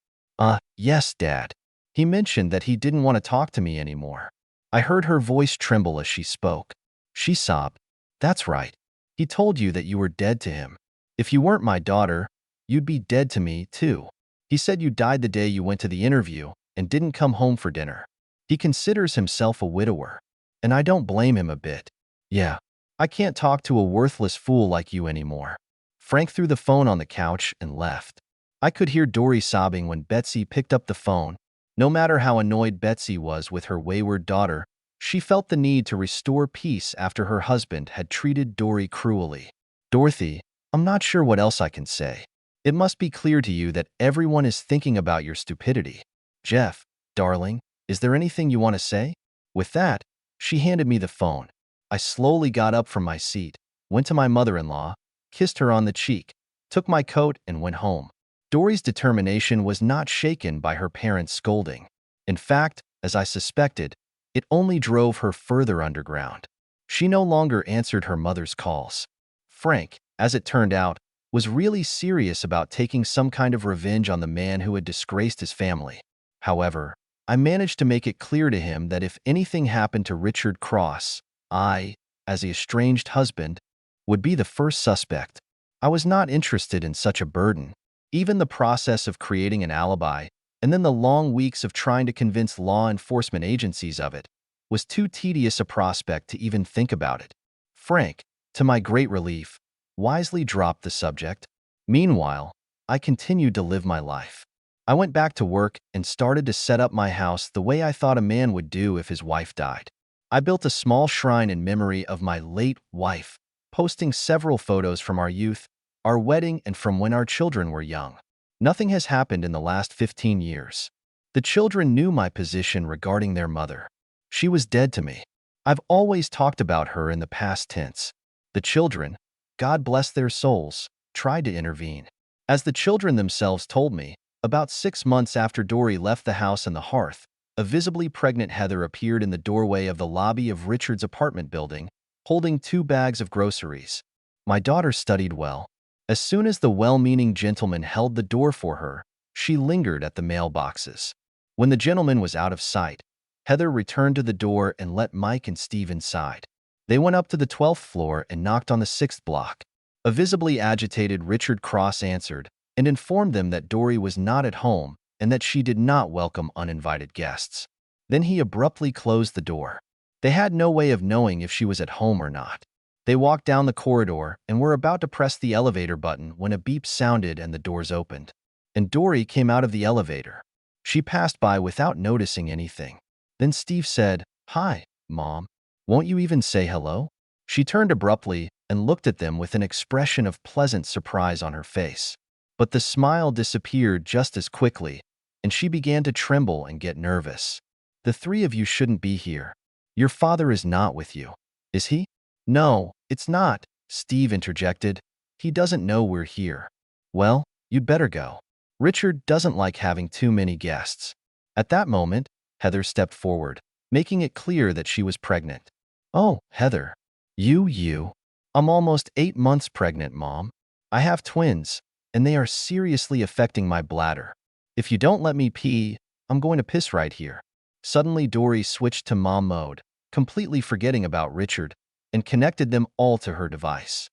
Yes, Dad. He mentioned that he didn't want to talk to me anymore." I heard her voice tremble as she spoke. She sobbed. "That's right. He told you that you were dead to him. If you weren't my daughter, you'd be dead to me, too. He said you died the day you went to the interview and didn't come home for dinner. He considers himself a widower, and I don't blame him a bit. Yeah, I can't talk to a worthless fool like you anymore." Frank threw the phone on the couch and left. I could hear Dory sobbing when Betsy picked up the phone. No matter how annoyed Betsy was with her wayward daughter, she felt the need to restore peace after her husband had treated Dory cruelly. "Dorothy, I'm not sure what else I can say. It must be clear to you that everyone is thinking about your stupidity. Jeff, darling, is there anything you want to say?" With that, she handed me the phone. I slowly got up from my seat, went to my mother-in-law, kissed her on the cheek, took my coat, and went home. Dory's determination was not shaken by her parents' scolding. In fact, as I suspected, it only drove her further underground. She no longer answered her mother's calls. Frank, as it turned out, was really serious about taking some kind of revenge on the man who had disgraced his family. However, I managed to make it clear to him that if anything happened to Richard Cross, I, as the estranged husband, would be the first suspect. I was not interested in such a burden. Even the process of creating an alibi, and then the long weeks of trying to convince law enforcement agencies of it, was too tedious a prospect to even think about it. Frank, to my great relief, wisely dropped the subject. Meanwhile, I continued to live my life. I went back to work and started to set up my house the way I thought a man would do if his wife died. I built a small shrine in memory of my late wife, posting several photos from our youth, our wedding, and from when our children were young. Nothing has happened in the last 15 years. The children knew my position regarding their mother. She was dead to me. I've always talked about her in the past tense. The children, God bless their souls, tried to intervene. As the children themselves told me, about 6 months after Dory left the house and the hearth, a visibly pregnant Heather appeared in the doorway of the lobby of Richard's apartment building, holding 2 bags of groceries. My daughter studied well. As soon as the well-meaning gentleman held the door for her, she lingered at the mailboxes. When the gentleman was out of sight, Heather returned to the door and let Mike and Steve inside. They went up to the 12th floor and knocked on the 6th block. A visibly agitated Richard Cross answered and informed them that Dory was not at home and that she did not welcome uninvited guests. Then he abruptly closed the door. They had no way of knowing if she was at home or not. They walked down the corridor and were about to press the elevator button when a beep sounded and the doors opened. And Dory came out of the elevator. She passed by without noticing anything. Then Steve said, "Hi, Mom." Won't you even say hello? She turned abruptly and looked at them with an expression of pleasant surprise on her face. But the smile disappeared just as quickly, and she began to tremble and get nervous. The three of you shouldn't be here. Your father is not with you. Is he? No, it's not, Steve interjected. He doesn't know we're here. Well, you'd better go. Richard doesn't like having too many guests. At that moment, Heather stepped forward, making it clear that she was pregnant. Oh, Heather. You. I'm almost 8 months pregnant, Mom. I have twins, and they are seriously affecting my bladder. If you don't let me pee, I'm going to piss right here. Suddenly, Dory switched to mom mode, completely forgetting about Richard, and connected them all to her device.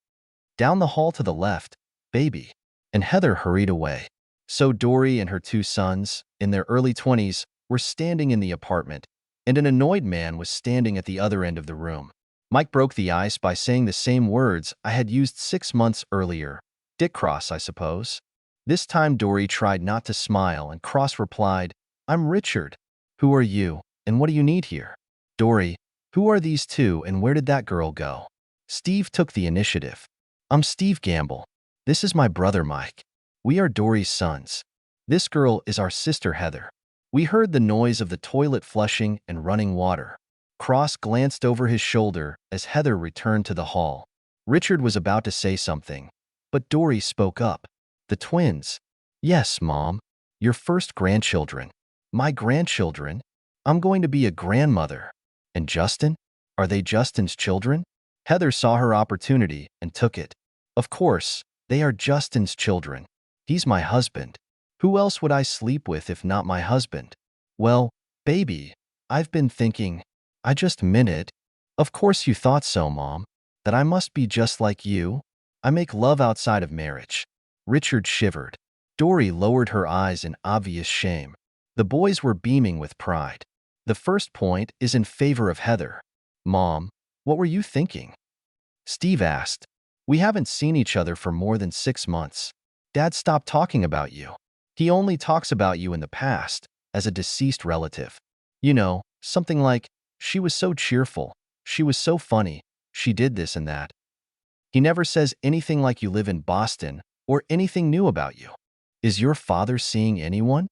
Down the hall to the left, baby. And Heather hurried away. So Dory and her 2 sons, in their early 20s, were standing in the apartment, and an annoyed man was standing at the other end of the room. Mike broke the ice by saying the same words I had used 6 months earlier. Dick Cross, I suppose. This time Dory tried not to smile, and Cross replied, I'm Richard. Who are you, and what do you need here? Dory, who are these two, and where did that girl go? Steve took the initiative. I'm Steve Gamble. This is my brother Mike. We are Dory's sons. This girl is our sister Heather. We heard the noise of the toilet flushing and running water. Cross glanced over his shoulder as Heather returned to the hall. Richard was about to say something, but Dory spoke up. The twins. Yes, Mom. Your first grandchildren. My grandchildren? I'm going to be a grandmother. And Justin? Are they Justin's children? Heather saw her opportunity and took it. Of course, they are Justin's children. He's my husband. Who else would I sleep with if not my husband? Well, baby, I've been thinking. I just meant it. Of course you thought so, Mom. That I must be just like you. I make love outside of marriage. Richard shivered. Dory lowered her eyes in obvious shame. The boys were beaming with pride. The first point is in favor of Heather. Mom, what were you thinking? Steve asked. We haven't seen each other for more than 6 months. Dad stopped talking about you. He only talks about you in the past, as a deceased relative. You know, something like, she was so cheerful, she was so funny, she did this and that. He never says anything like you live in Boston or anything new about you. Is your father seeing anyone?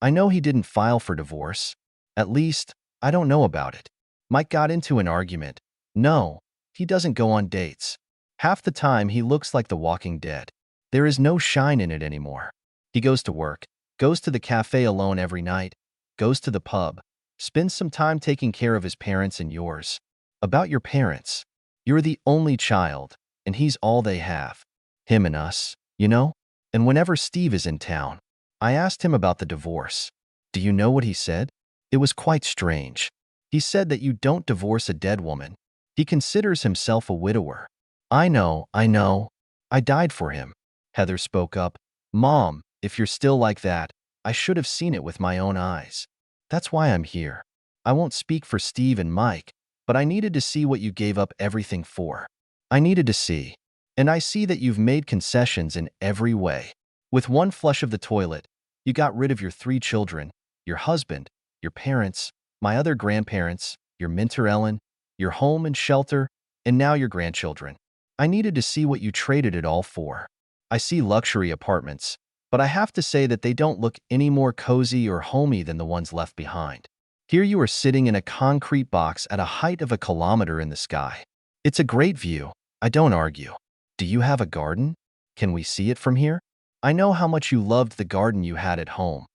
I know he didn't file for divorce. At least, I don't know about it. Mike got into an argument. No, he doesn't go on dates. Half the time he looks like the Walking Dead. There is no shine in it anymore. He goes to work, goes to the cafe alone every night, goes to the pub, spends some time taking care of his parents and yours. About your parents. You're the only child, and he's all they have. Him and us, you know? And whenever Steve is in town, I asked him about the divorce. Do you know what he said? It was quite strange. He said that you don't divorce a dead woman. He considers himself a widower. I know. I died for him. Heather spoke up. Mom, if you're still like that, I should have seen it with my own eyes. That's why I'm here. I won't speak for Steve and Mike, but I needed to see what you gave up everything for. I needed to see. And I see that you've made concessions in every way. With one flush of the toilet, you got rid of your 3 children, your husband, your parents, my other grandparents, your mentor Ellen, your home and shelter, and now your grandchildren. I needed to see what you traded it all for. I see luxury apartments, but I have to say that they don't look any more cozy or homey than the ones left behind. Here you are sitting in a concrete box at a height of 1 kilometer in the sky. It's a great view. I don't argue. Do you have a garden? Can we see it from here? I know how much you loved the garden you had at home.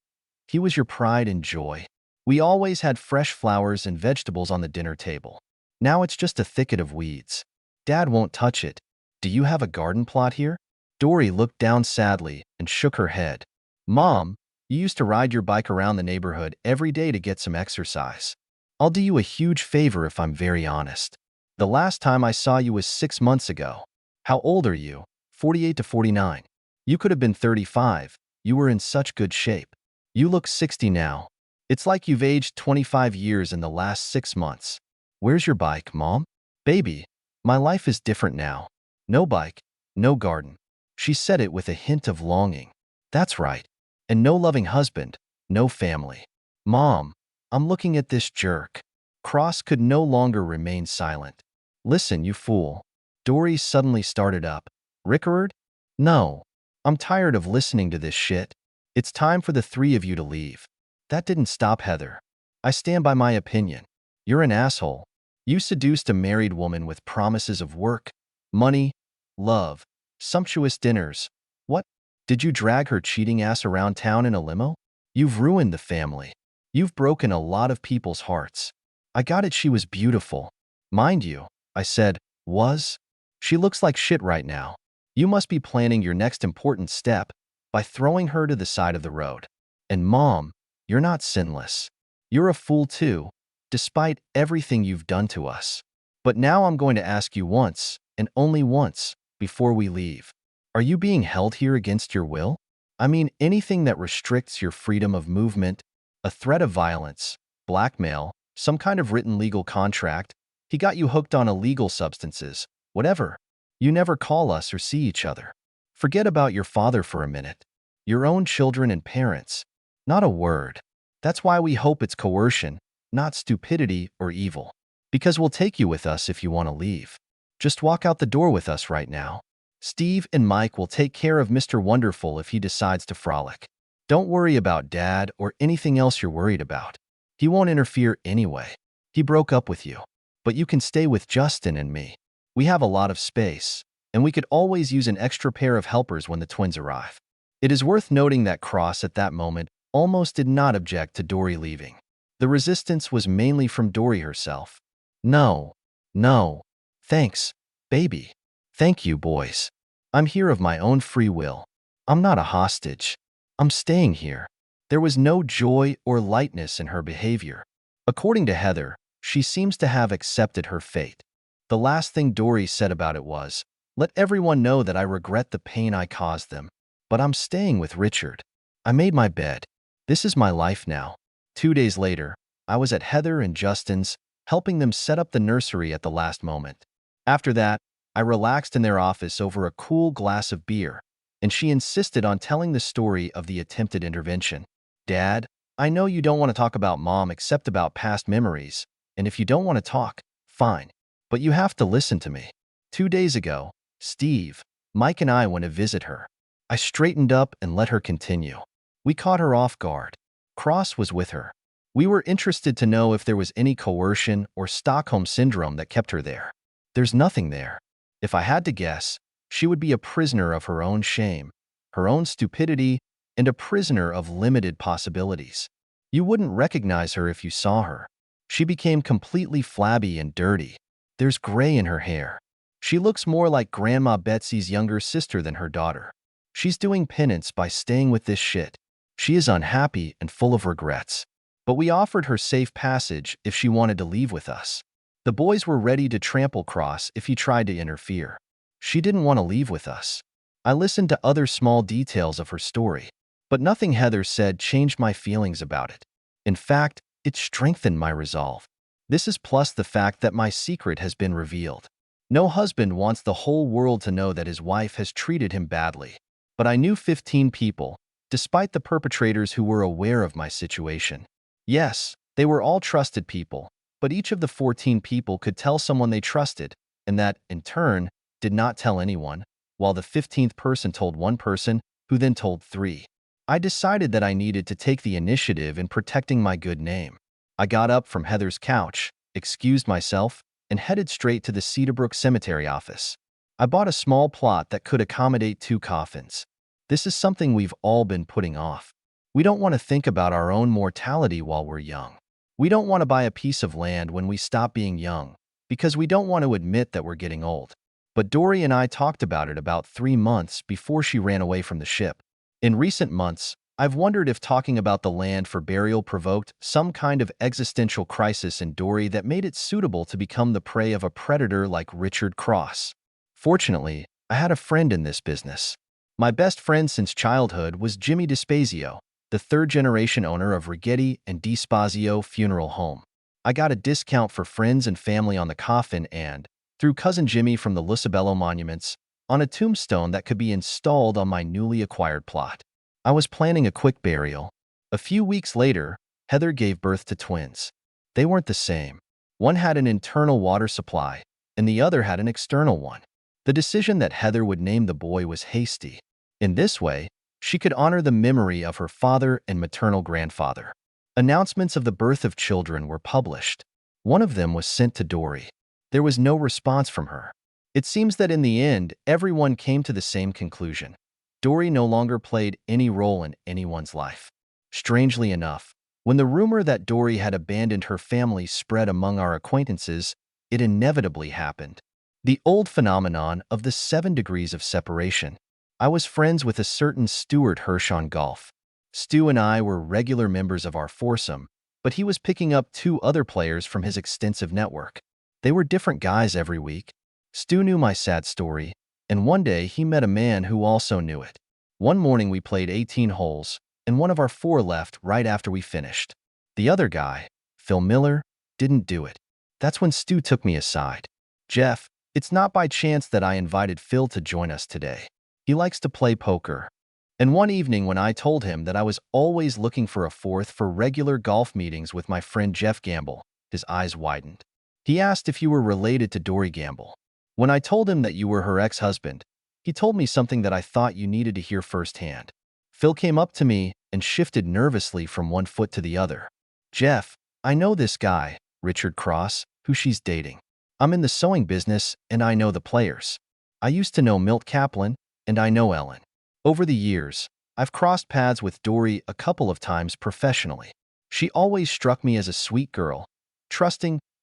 He was your pride and joy. We always had fresh flowers and vegetables on the dinner table. Now it's just a thicket of weeds. Dad won't touch it. Do you have a garden plot here? Dory looked down sadly and shook her head. Mom, you used to ride your bike around the neighborhood every day to get some exercise. I'll do you a huge favor if I'm very honest. The last time I saw you was 6 months ago. How old are you? 48 to 49. You could have been 35. You were in such good shape. You look 60 now. It's like you've aged 25 years in the last 6 months. Where's your bike, Mom? Baby, my life is different now. No bike, no garden. She said it with a hint of longing. That's right. And no loving husband, no family. Mom, I'm looking at this jerk. Cross could no longer remain silent. Listen, you fool. Dory suddenly started up. Rickard? No. I'm tired of listening to this shit. It's time for the three of you to leave. That didn't stop Heather. I stand by my opinion. You're an asshole. You seduced a married woman with promises of work, money, love, sumptuous dinners. What? Did you drag her cheating ass around town in a limo? You've ruined the family. You've broken a lot of people's hearts. I got it, she was beautiful. Mind you, I said, was? She looks like shit right now. You must be planning your next important step by throwing her to the side of the road. And Mom, you're not sinless. You're a fool too, despite everything you've done to us. But now I'm going to ask you once, and only once, before we leave. Are you being held here against your will? I mean anything that restricts your freedom of movement, a threat of violence, blackmail, some kind of written legal contract. He got you hooked on illegal substances, whatever. You never call us or see each other. Forget about your father for a minute. Your own children and parents. Not a word. That's why we hope it's coercion, not stupidity or evil. Because we'll take you with us if you want to leave. Just walk out the door with us right now. Steve and Mike will take care of Mr. Wonderful if he decides to frolic. Don't worry about Dad or anything else you're worried about. He won't interfere anyway. He broke up with you. But you can stay with Justin and me. We have a lot of space, and we could always use an extra pair of helpers when the twins arrive. It is worth noting that Cross at that moment almost did not object to Dory leaving. The resistance was mainly from Dory herself. No, thanks, baby. Thank you, boys. I'm here of my own free will. I'm not a hostage. I'm staying here. There was no joy or lightness in her behavior. According to Heather, she seems to have accepted her fate. The last thing Dory said about it was, "Let everyone know that I regret the pain I caused them, but I'm staying with Richard. I made my bed. This is my life now." 2 days later, I was at Heather and Justin's, helping them set up the nursery at the last moment. After that, I relaxed in their office over a cool glass of beer, and she insisted on telling the story of the attempted intervention. "Dad, I know you don't want to talk about Mom except about past memories, and if you don't want to talk, fine. But you have to listen to me. 2 days ago, Steve, Mike and I went to visit her. I straightened up and let her continue. We caught her off guard. Cross was with her. We were interested to know if there was any coercion or Stockholm Syndrome that kept her there. There's nothing there. If I had to guess, she would be a prisoner of her own shame, her own stupidity, and a prisoner of limited possibilities. You wouldn't recognize her if you saw her. She became completely flabby and dirty. There's gray in her hair. She looks more like Grandma Betsy's younger sister than her daughter. She's doing penance by staying with this shit. She is unhappy and full of regrets. But we offered her safe passage if she wanted to leave with us. The boys were ready to trample Cross if he tried to interfere. She didn't want to leave with us. I listened to other small details of her story, but nothing Heather said changed my feelings about it. In fact, it strengthened my resolve. This is plus the fact that my secret has been revealed. No husband wants the whole world to know that his wife has treated him badly. But I knew 15 people, despite the perpetrators who were aware of my situation. Yes, they were all trusted people, but each of the 14 people could tell someone they trusted, and that, in turn, did not tell anyone, while the 15th person told one person, who then told 3. I decided that I needed to take the initiative in protecting my good name. I got up from Heather's couch, excused myself, and headed straight to the Cedarbrook Cemetery office. I bought a small plot that could accommodate 2 coffins. This is something we've all been putting off. We don't want to think about our own mortality while we're young. We don't want to buy a piece of land when we stop being young, because we don't want to admit that we're getting old. But Dory and I talked about it about 3 months before she ran away from the ship. In recent months, I've wondered if talking about the land for burial provoked some kind of existential crisis in Dory that made it suitable to become the prey of a predator like Richard Cross. Fortunately, I had a friend in this business. My best friend since childhood was Jimmy DeSpazio, the 3rd-generation owner of Righetti and DeSpazio Funeral Home. I got a discount for friends and family on the coffin and, through Cousin Jimmy from the Lucibello Monuments, on a tombstone that could be installed on my newly acquired plot. I was planning a quick burial. A few weeks later, Heather gave birth to twins. They weren't the same. One had an internal water supply, and the other had an external one. The decision that Heather would name the boy was hasty. In this way, she could honor the memory of her father and maternal grandfather. Announcements of the birth of children were published. One of them was sent to Dory. There was no response from her. It seems that in the end, everyone came to the same conclusion. Dory no longer played any role in anyone's life. Strangely enough, when the rumor that Dory had abandoned her family spread among our acquaintances, it inevitably happened. The old phenomenon of the 7 degrees of separation. I was friends with a certain Stuart Hirsch on golf. Stu and I were regular members of our foursome, but he was picking up 2 other players from his extensive network. They were different guys every week. Stu knew my sad story, and one day he met a man who also knew it. One morning we played 18 holes, and one of our 4 left right after we finished. The other guy, Phil Miller, didn't do it. That's when Stu took me aside. "Jeff, it's not by chance that I invited Phil to join us today. He likes to play poker." And one evening when I told him that I was always looking for a fourth for regular golf meetings with my friend Jeff Gamble, his eyes widened. He asked if you were related to Dory Gamble. When I told him that you were her ex-husband, he told me something that I thought you needed to hear firsthand. Phil came up to me and shifted nervously from one foot to the other. "Jeff, I know this guy, Richard Cross, who she's dating. I'm in the sewing business and I know the players. I used to know Milt Kaplan and I know Ellen. Over the years, I've crossed paths with Dory a couple of times professionally. She always struck me as a sweet girl,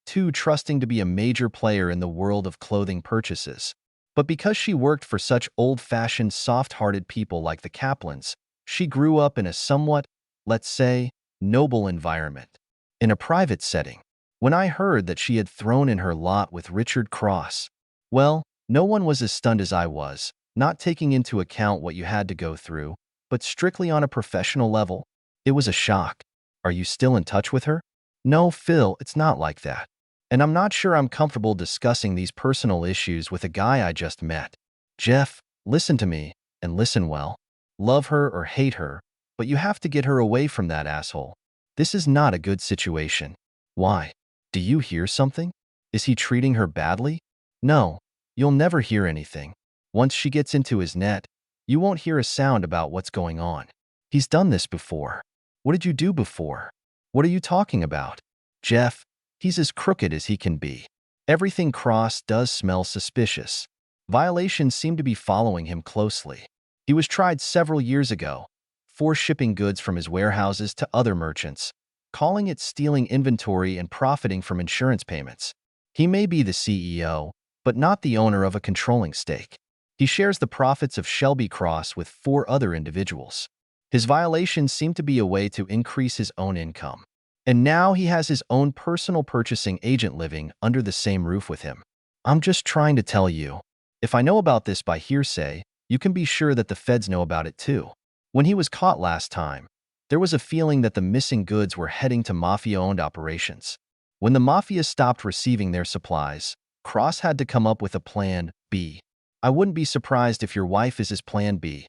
too trusting to be a major player in the world of clothing purchases. But because she worked for such old-fashioned, soft-hearted people like the Kaplans, she grew up in a somewhat, let's say, noble environment. In a private setting. When I heard that she had thrown in her lot with Richard Cross, well, no one was as stunned as I was, not taking into account what you had to go through, but strictly on a professional level. It was a shock. Are you still in touch with her?" "No, Phil, it's not like that. And I'm not sure I'm comfortable discussing these personal issues with a guy I just met." "Jeff, listen to me, and listen well. Love her or hate her, but you have to get her away from that asshole. This is not a good situation." "Why? Do you hear something? Is he treating her badly?" "No, you'll never hear anything. Once she gets into his net, you won't hear a sound about what's going on. He's done this before." "What did you do before? What are you talking about?" "Jeff, he's as crooked as he can be. Everything Cross does smells suspicious. Violations seem to be following him closely. He was tried several years ago for shipping goods from his warehouses to other merchants, calling it stealing inventory and profiting from insurance payments. He may be the CEO, but not the owner of a controlling stake. He shares the profits of Shelby Cross with 4 other individuals. His violations seem to be a way to increase his own income. And now he has his own personal purchasing agent living under the same roof with him. I'm just trying to tell you. If I know about this by hearsay, you can be sure that the feds know about it too. When he was caught last time, there was a feeling that the missing goods were heading to mafia-owned operations. When the mafia stopped receiving their supplies, Cross had to come up with a plan B. I wouldn't be surprised if your wife is his plan B.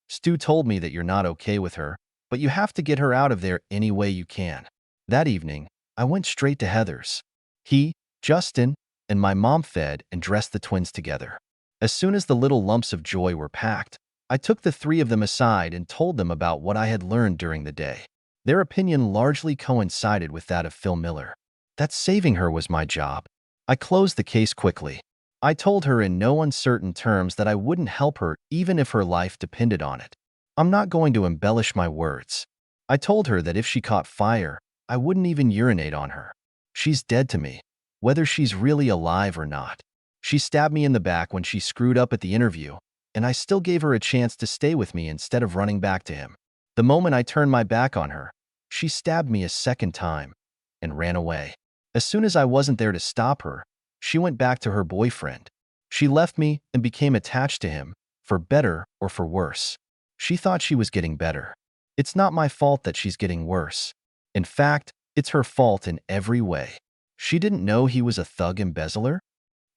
Stu told me that you're not okay with her, but you have to get her out of there any way you can." That evening, I went straight to Heather's. He, Justin, and my mom fed and dressed the twins together. As soon as the little lumps of joy were packed, I took the 3 of them aside and told them about what I had learned during the day. Their opinion largely coincided with that of Phil Miller. That saving her was my job. I closed the case quickly. I told her in no uncertain terms that I wouldn't help her even if her life depended on it. I'm not going to embellish my words. I told her that if she caught fire, I wouldn't even urinate on her. She's dead to me, whether she's really alive or not. She stabbed me in the back when she screwed up at the interview, and I still gave her a chance to stay with me instead of running back to him. The moment I turned my back on her, she stabbed me a second time and ran away. As soon as I wasn't there to stop her, she went back to her boyfriend. She left me and became attached to him, for better or for worse. She thought she was getting better. It's not my fault that she's getting worse. In fact, it's her fault in every way. She didn't know he was a thug embezzler?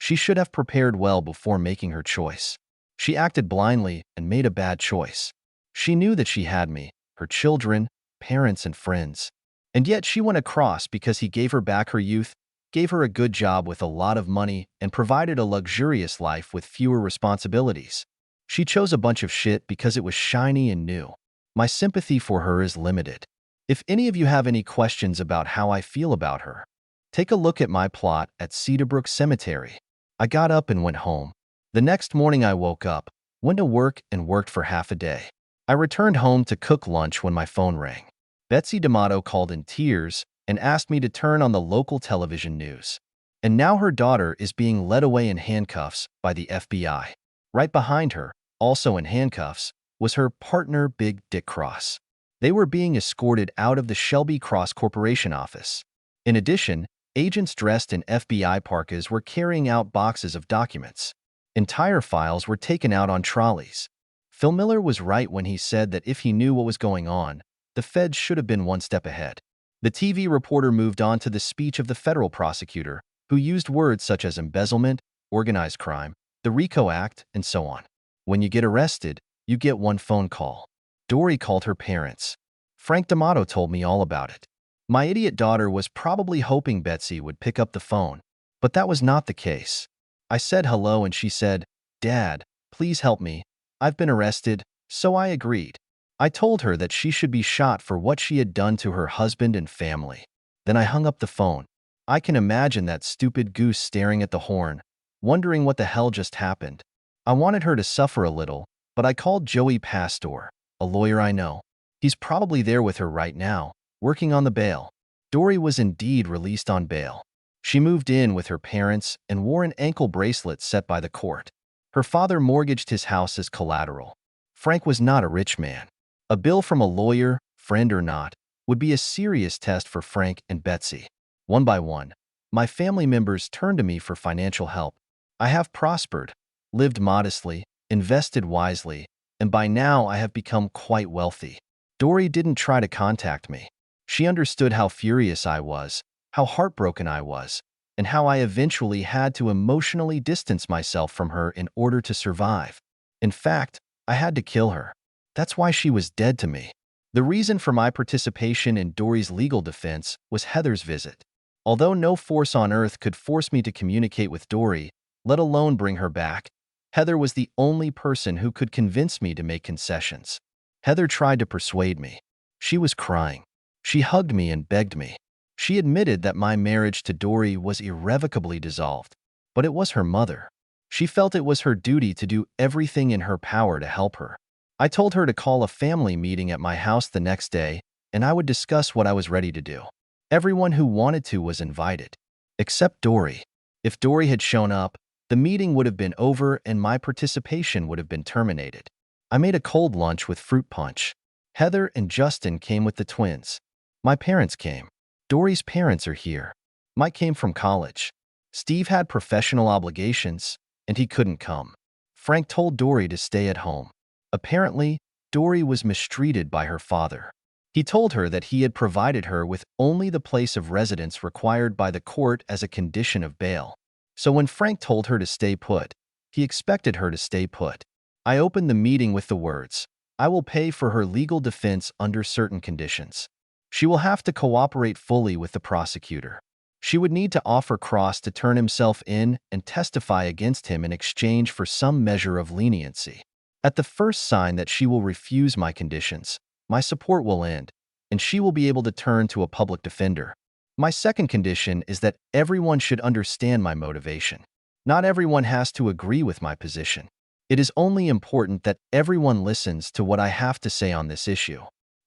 She should have prepared well before making her choice. She acted blindly and made a bad choice. She knew that she had me, her children, parents, and friends. And yet she went across because he gave her back her youth, gave her a good job with a lot of money, and provided a luxurious life with fewer responsibilities. She chose a bunch of shit because it was shiny and new. My sympathy for her is limited. If any of you have any questions about how I feel about her, take a look at my plot at Cedarbrook Cemetery. I got up and went home. The next morning I woke up, went to work, and worked for half a day. I returned home to cook lunch when my phone rang. Betsy D'Amato called in tears and asked me to turn on the local television news. And now her daughter is being led away in handcuffs by the FBI. Right behind her, also in handcuffs, was her partner Big Dick Cross. They were being escorted out of the Shelby Cross Corporation office. In addition, agents dressed in FBI parkas were carrying out boxes of documents. Entire files were taken out on trolleys. Phil Miller was right when he said that if he knew what was going on, the feds should have been one step ahead. The TV reporter moved on to the speech of the federal prosecutor, who used words such as embezzlement, organized crime, the RICO Act, and so on. When you get arrested, you get one phone call. Dory called her parents. Frank D'Amato told me all about it. My idiot daughter was probably hoping Betsy would pick up the phone, but that was not the case. I said hello and she said, "Dad, please help me. I've been arrested," so I agreed. I told her that she should be shot for what she had done to her husband and family. Then I hung up the phone. I can imagine that stupid goose staring at the horn, wondering what the hell just happened. I wanted her to suffer a little, but I called Joey Pastor, a lawyer I know. He's probably there with her right now, working on the bail. Dory was indeed released on bail. She moved in with her parents and wore an ankle bracelet set by the court. Her father mortgaged his house as collateral. Frank was not a rich man. A bill from a lawyer, friend or not, would be a serious test for Frank and Betsy. One by one, my family members turned to me for financial help. I have prospered, lived modestly, invested wisely, and by now I have become quite wealthy. Dory didn't try to contact me. She understood how furious I was, how heartbroken I was, and how I eventually had to emotionally distance myself from her in order to survive. In fact, I had to kill her. That's why she was dead to me. The reason for my participation in Dory's legal defense was Heather's visit. Although no force on earth could force me to communicate with Dory, let alone bring her back, Heather was the only person who could convince me to make concessions. Heather tried to persuade me. She was crying. She hugged me and begged me. She admitted that my marriage to Dory was irrevocably dissolved, but it was her mother. She felt it was her duty to do everything in her power to help her. I told her to call a family meeting at my house the next day, and I would discuss what I was ready to do. Everyone who wanted to was invited, except Dory. If Dory had shown up, the meeting would have been over and my participation would have been terminated. I made a cold lunch with fruit punch. Heather and Justin came with the twins. My parents came. Dory's parents are here. Mike came from college. Steve had professional obligations, and he couldn't come. Frank told Dory to stay at home. Apparently, Dory was mistreated by her father. He told her that he had provided her with only the place of residence required by the court as a condition of bail. So when Frank told her to stay put, he expected her to stay put. I opened the meeting with the words, "I will pay for her legal defense under certain conditions. She will have to cooperate fully with the prosecutor. She would need to offer Cross to turn himself in and testify against him in exchange for some measure of leniency. At the first sign that she will refuse my conditions, my support will end, and she will be able to turn to a public defender. My second condition is that everyone should understand my motivation. Not everyone has to agree with my position. It is only important that everyone listens to what I have to say on this issue.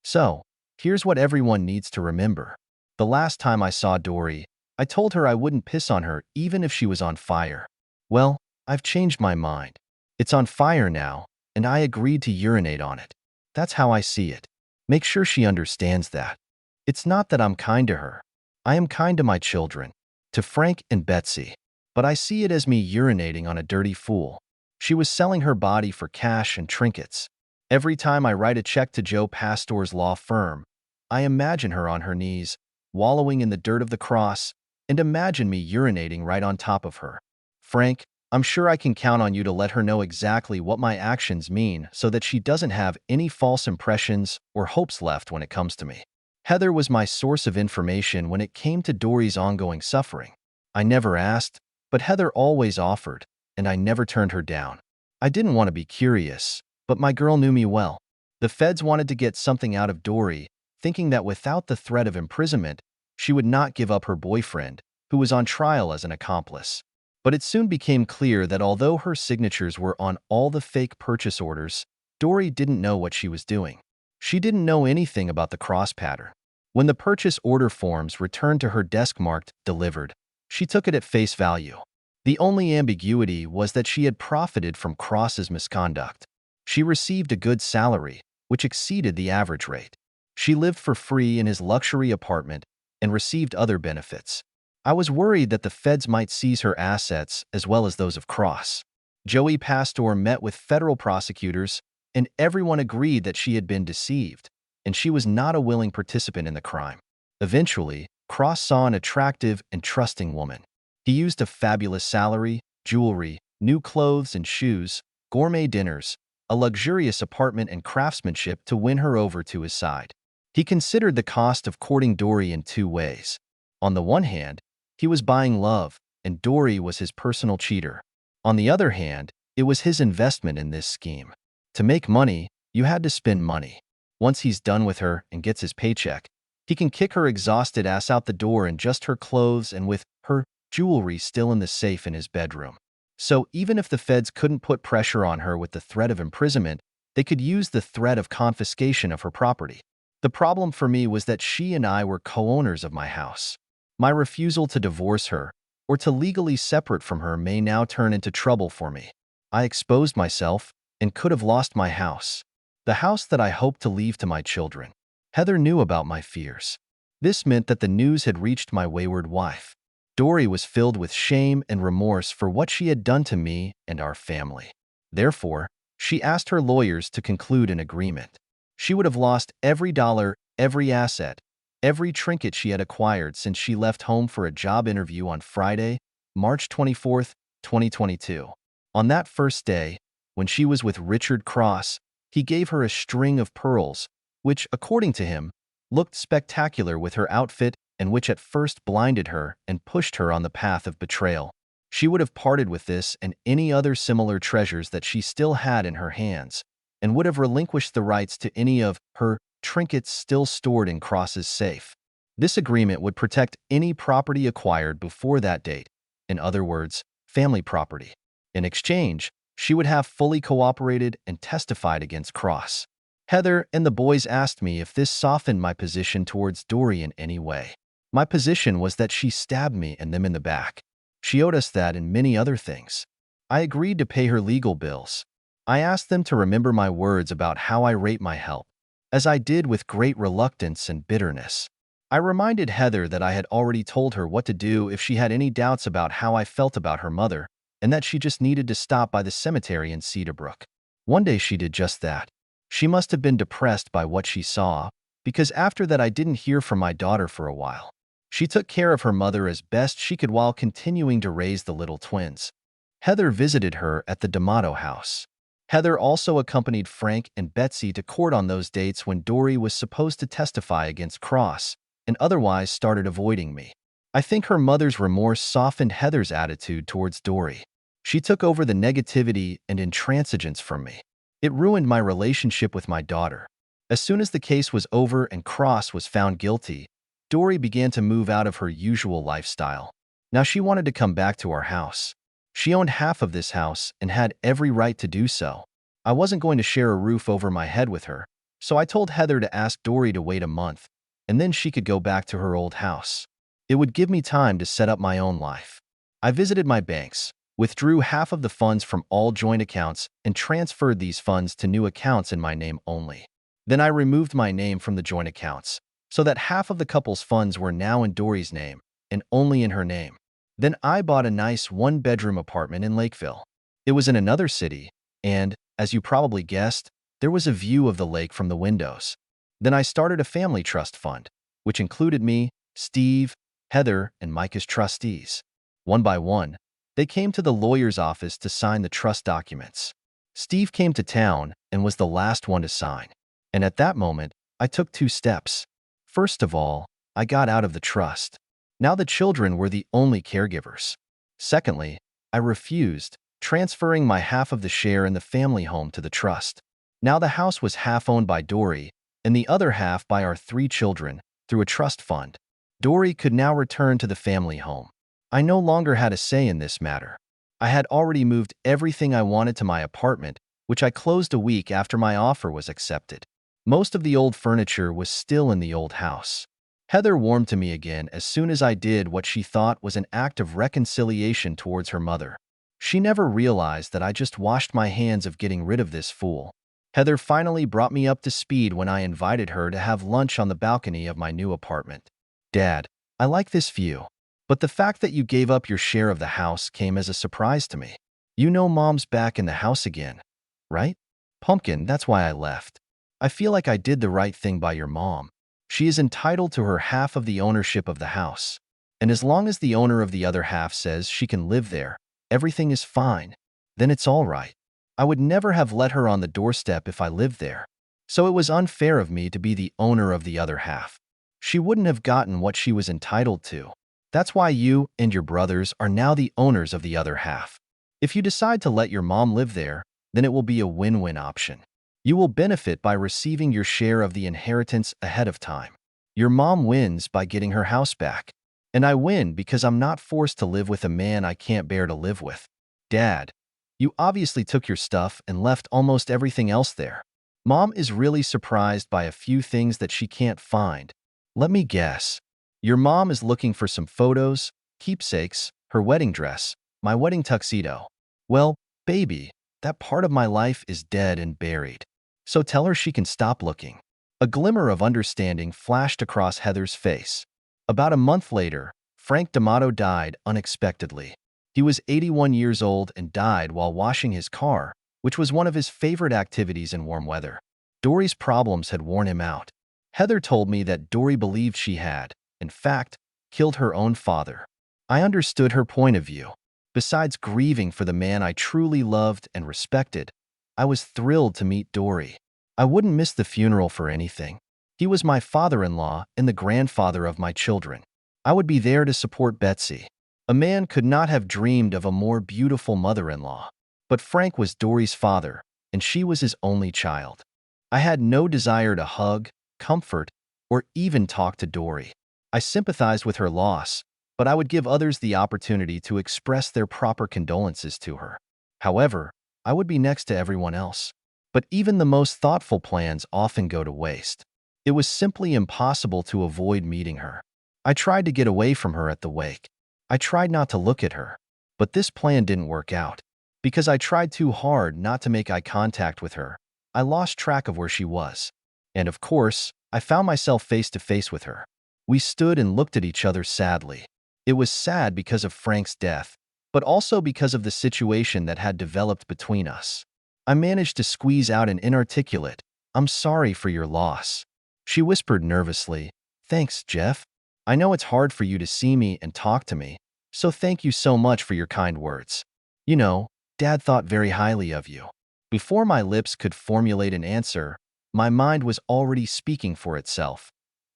So, here's what everyone needs to remember. The last time I saw Dory, I told her I wouldn't piss on her even if she was on fire. Well, I've changed my mind. It's on fire now, and I agreed to urinate on it. That's how I see it. Make sure she understands that. It's not that I'm kind to her. I am kind to my children, to Frank and Betsy, but I see it as me urinating on a dirty fool. She was selling her body for cash and trinkets. Every time I write a check to Joe Pastor's law firm, I imagine her on her knees, wallowing in the dirt of the cross, and imagine me urinating right on top of her. Frank, I'm sure I can count on you to let her know exactly what my actions mean so that she doesn't have any false impressions or hopes left when it comes to me. Heather was my source of information when it came to Dory's ongoing suffering. I never asked, but Heather always offered, and I never turned her down. I didn't want to be curious, but my girl knew me well. The feds wanted to get something out of Dory, thinking that without the threat of imprisonment, she would not give up her boyfriend, who was on trial as an accomplice. But it soon became clear that although her signatures were on all the fake purchase orders, Dory didn't know what she was doing. She didn't know anything about the cross pattern. When the purchase order forms returned to her desk marked "Delivered," she took it at face value. The only ambiguity was that she had profited from Cross's misconduct. She received a good salary, which exceeded the average rate. She lived for free in his luxury apartment and received other benefits. I was worried that the feds might seize her assets as well as those of Cross. Joey Pastor met with federal prosecutors, and everyone agreed that she had been deceived, and she was not a willing participant in the crime. Eventually, Cross saw an attractive and trusting woman. He used a fabulous salary, jewelry, new clothes and shoes, gourmet dinners, a luxurious apartment and craftsmanship to win her over to his side. He considered the cost of courting Dory in two ways. On the one hand, he was buying love, and Dory was his personal cheater. On the other hand, it was his investment in this scheme. To make money, you had to spend money. Once he's done with her and gets his paycheck, he can kick her exhausted ass out the door in just her clothes and with her jewelry still in the safe in his bedroom. So even if the feds couldn't put pressure on her with the threat of imprisonment, they could use the threat of confiscation of her property. The problem for me was that she and I were co-owners of my house. My refusal to divorce her or to legally separate from her may now turn into trouble for me. I exposed myself and could have lost my house, the house that I hoped to leave to my children. Heather knew about my fears. This meant that the news had reached my wayward wife. Dory was filled with shame and remorse for what she had done to me and our family. Therefore, she asked her lawyers to conclude an agreement. She would have lost every dollar, every asset, every trinket she had acquired since she left home for a job interview on Friday, March 24th, 2022. On that first day, when she was with Richard Cross, he gave her a string of pearls, which, according to him, looked spectacular with her outfit and which at first blinded her and pushed her on the path of betrayal. She would have parted with this and any other similar treasures that she still had in her hands, and would have relinquished the rights to any of her trinkets still stored in Cross's safe. This agreement would protect any property acquired before that date, in other words, family property. In exchange, she would have fully cooperated and testified against Cross. Heather and the boys asked me if this softened my position towards Dory in any way. My position was that she stabbed me and them in the back. She owed us that and many other things. I agreed to pay her legal bills. I asked them to remember my words about how I rate my help, as I did with great reluctance and bitterness. I reminded Heather that I had already told her what to do if she had any doubts about how I felt about her mother, and that she just needed to stop by the cemetery in Cedarbrook. One day she did just that. She must have been depressed by what she saw, because after that I didn't hear from my daughter for a while. She took care of her mother as best she could while continuing to raise the little twins. Heather visited her at the D'Amato house. Heather also accompanied Frank and Betsy to court on those dates when Dory was supposed to testify against Cross, and otherwise started avoiding me. I think her mother's remorse softened Heather's attitude towards Dory. She took over the negativity and intransigence from me. It ruined my relationship with my daughter. As soon as the case was over and Cross was found guilty, Dory began to move out of her usual lifestyle. Now she wanted to come back to our house. She owned half of this house and had every right to do so. I wasn't going to share a roof over my head with her, so I told Heather to ask Dory to wait a month, and then she could go back to her old house. It would give me time to set up my own life. I visited my banks, withdrew half of the funds from all joint accounts, and transferred these funds to new accounts in my name only. Then I removed my name from the joint accounts, so that half of the couple's funds were now in Dory's name, and only in her name. Then I bought a nice one-bedroom apartment in Lakeville. It was in another city, and, as you probably guessed, there was a view of the lake from the windows. Then I started a family trust fund, which included me, Steve, Heather, and Mike as trustees. One by one, they came to the lawyer's office to sign the trust documents. Steve came to town and was the last one to sign. And at that moment, I took two steps. First of all, I got out of the trust. Now the children were the only caregivers. Secondly, I refused, transferring my half of the share in the family home to the trust. Now the house was half owned by Dory and the other half by our 3 children through a trust fund. Dory could now return to the family home. I no longer had a say in this matter. I had already moved everything I wanted to my apartment, which I closed a week after my offer was accepted. Most of the old furniture was still in the old house. Heather warmed to me again as soon as I did what she thought was an act of reconciliation towards her mother. She never realized that I just washed my hands of getting rid of this fool. Heather finally brought me up to speed when I invited her to have lunch on the balcony of my new apartment. "Dad, I like this view, but the fact that you gave up your share of the house came as a surprise to me. You know Mom's back in the house again, right? Pumpkin, that's why I left. I feel like I did the right thing by your mom. She is entitled to her half of the ownership of the house. And as long as the owner of the other half says she can live there, everything is fine. Then it's all right. I would never have let her on the doorstep if I lived there. So it was unfair of me to be the owner of the other half. She wouldn't have gotten what she was entitled to. That's why you and your brothers are now the owners of the other half. If you decide to let your mom live there, then it will be a win-win option. You will benefit by receiving your share of the inheritance ahead of time. Your mom wins by getting her house back. And I win because I'm not forced to live with a man I can't bear to live with. Dad, you obviously took your stuff and left almost everything else there. Mom is really surprised by a few things that she can't find. Let me guess. Your mom is looking for some photos, keepsakes, her wedding dress, my wedding tuxedo. Well, baby, that part of my life is dead and buried. So tell her she can stop looking." A glimmer of understanding flashed across Heather's face. About a month later, Frank D'Amato died unexpectedly. He was 81 years old and died while washing his car, which was one of his favorite activities in warm weather. Dory's problems had worn him out. Heather told me that Dory believed she had, in fact, killed her own father. I understood her point of view. Besides grieving for the man I truly loved and respected, I was thrilled to meet Dory. I wouldn't miss the funeral for anything. He was my father-in-law and the grandfather of my children. I would be there to support Betsy. A man could not have dreamed of a more beautiful mother-in-law. But Frank was Dory's father, and she was his only child. I had no desire to hug, comfort, or even talk to Dory. I sympathized with her loss, but I would give others the opportunity to express their proper condolences to her. However, I would be next to everyone else. But even the most thoughtful plans often go to waste. It was simply impossible to avoid meeting her. I tried to get away from her at the wake. I tried not to look at her. But this plan didn't work out. Because I tried too hard not to make eye contact with her, I lost track of where she was. And of course, I found myself face to face with her. We stood and looked at each other sadly. It was sad because of Frank's death, but also because of the situation that had developed between us. I managed to squeeze out an inarticulate, "I'm sorry for your loss." She whispered nervously, "Thanks, Jeff. I know it's hard for you to see me and talk to me, so thank you so much for your kind words. You know, Dad thought very highly of you." Before my lips could formulate an answer, my mind was already speaking for itself.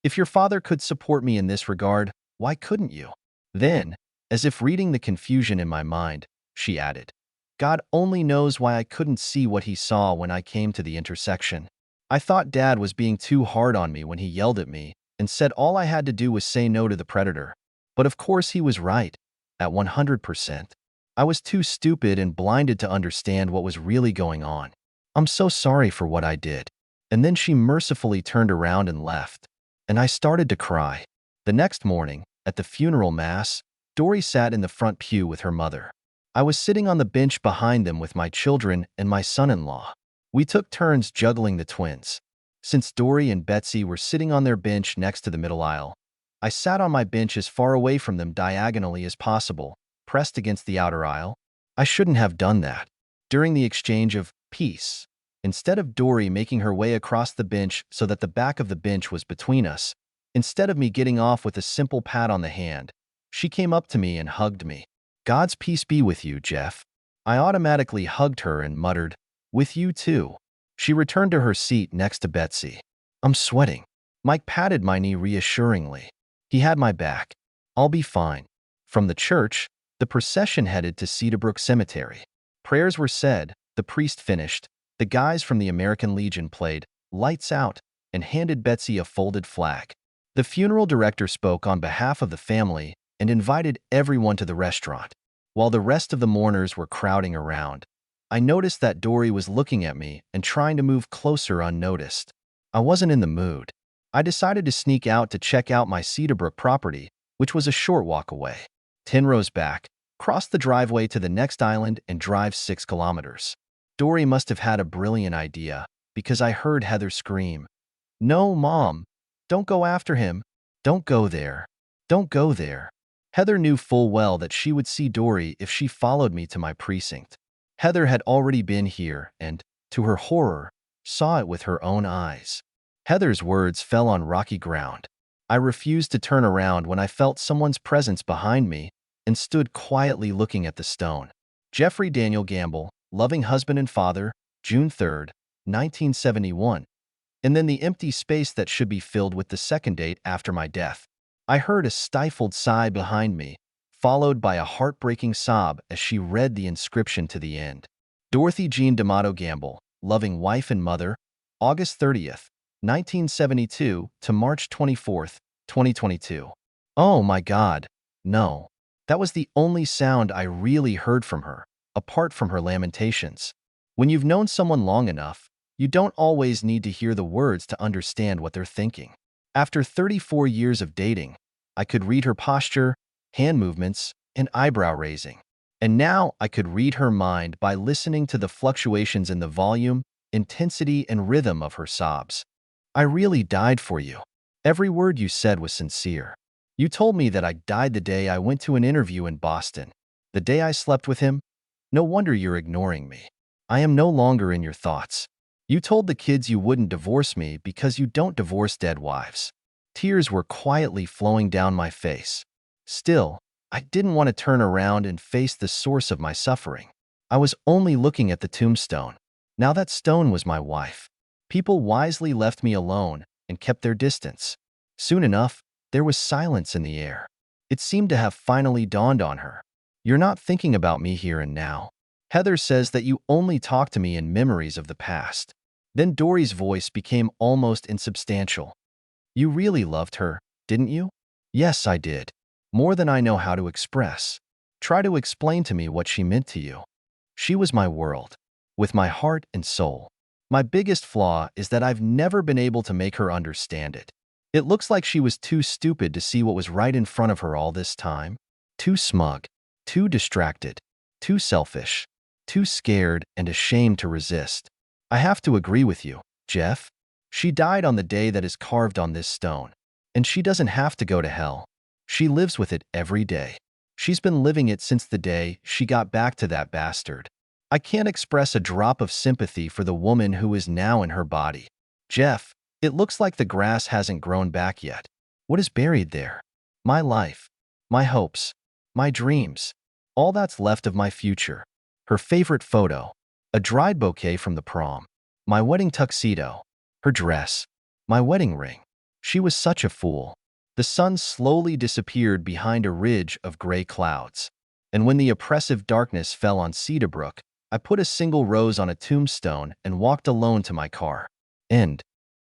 "If your father could support me in this regard, why couldn't you?" Then, as if reading the confusion in my mind, she added, "God only knows why I couldn't see what he saw when I came to the intersection. I thought Dad was being too hard on me when he yelled at me and said all I had to do was say no to the predator. But of course he was right, at 100%. I was too stupid and blinded to understand what was really going on. I'm so sorry for what I did." And then she mercifully turned around and left. And I started to cry. The next morning, at the funeral mass, Dory sat in the front pew with her mother. I was sitting on the bench behind them with my children and my son-in-law. We took turns juggling the twins. Since Dory and Betsy were sitting on their bench next to the middle aisle, I sat on my bench as far away from them diagonally as possible, pressed against the outer aisle. I shouldn't have done that. During the exchange of peace, instead of Dory making her way across the bench so that the back of the bench was between us, instead of me getting off with a simple pat on the hand, she came up to me and hugged me. "God's peace be with you, Jeff." I automatically hugged her and muttered, "With you too." She returned to her seat next to Betsy. "I'm sweating." Mike patted my knee reassuringly. He had my back. I'll be fine. From the church, the procession headed to Cedarbrook Cemetery. Prayers were said, the priest finished, the guys from the American Legion played "Lights Out" and handed Betsy a folded flag. The funeral director spoke on behalf of the family and invited everyone to the restaurant. While the rest of the mourners were crowding around, I noticed that Dory was looking at me and trying to move closer unnoticed. I wasn't in the mood. I decided to sneak out to check out my Cedarbrook property, which was a short walk away. 10 rows back, cross the driveway to the next island and drive 6 kilometers. Dory must have had a brilliant idea, because I heard Heather scream, "No, Mom! Don't go after him! Don't go there! Don't go there!" Heather knew full well that she would see Dory if she followed me to my precinct. Heather had already been here and, to her horror, saw it with her own eyes. Heather's words fell on rocky ground. I refused to turn around when I felt someone's presence behind me and stood quietly looking at the stone. Jeffrey Daniel Gamble, loving husband and father, June 3, 1971. And then the empty space that should be filled with the second date after my death. I heard a stifled sigh behind me, followed by a heartbreaking sob as she read the inscription to the end. Dorothy Jean D'Amato Gamble, loving wife and mother, August 30th, 1972 to March 24th, 2022. Oh my God, no. That was the only sound I really heard from her, apart from her lamentations. When you've known someone long enough, you don't always need to hear the words to understand what they're thinking. After 34 years of dating, I could read her posture, hand movements, and eyebrow raising. And now I could read her mind by listening to the fluctuations in the volume, intensity, and rhythm of her sobs. I really died for you. Every word you said was sincere. You told me that I died the day I went to an interview in Boston, the day I slept with him. No wonder you're ignoring me. I am no longer in your thoughts. You told the kids you wouldn't divorce me because you don't divorce dead wives. Tears were quietly flowing down my face. Still, I didn't want to turn around and face the source of my suffering. I was only looking at the tombstone. Now that stone was my wife. People wisely left me alone and kept their distance. Soon enough, there was silence in the air. It seemed to have finally dawned on her. You're not thinking about me here and now. Heather says that you only talk to me in memories of the past. Then Dory's voice became almost insubstantial. You really loved her, didn't you? Yes, I did. More than I know how to express. Try to explain to me what she meant to you. She was my world, with my heart and soul. My biggest flaw is that I've never been able to make her understand it. It looks like she was too stupid to see what was right in front of her all this time. Too smug, too distracted, too selfish, too scared and ashamed to resist. I have to agree with you, Jeff. She died on the day that is carved on this stone. And she doesn't have to go to hell. She lives with it every day. She's been living it since the day she got back to that bastard. I can't express a drop of sympathy for the woman who is now in her body. Jeff, it looks like the grass hasn't grown back yet. What is buried there? My life, my hopes, my dreams, all that's left of my future. Her favorite photo, a dried bouquet from the prom, my wedding tuxedo, her dress, my wedding ring. She was such a fool. The sun slowly disappeared behind a ridge of gray clouds. And when the oppressive darkness fell on Cedarbrook, I put a single rose on a tombstone and walked alone to my car. End.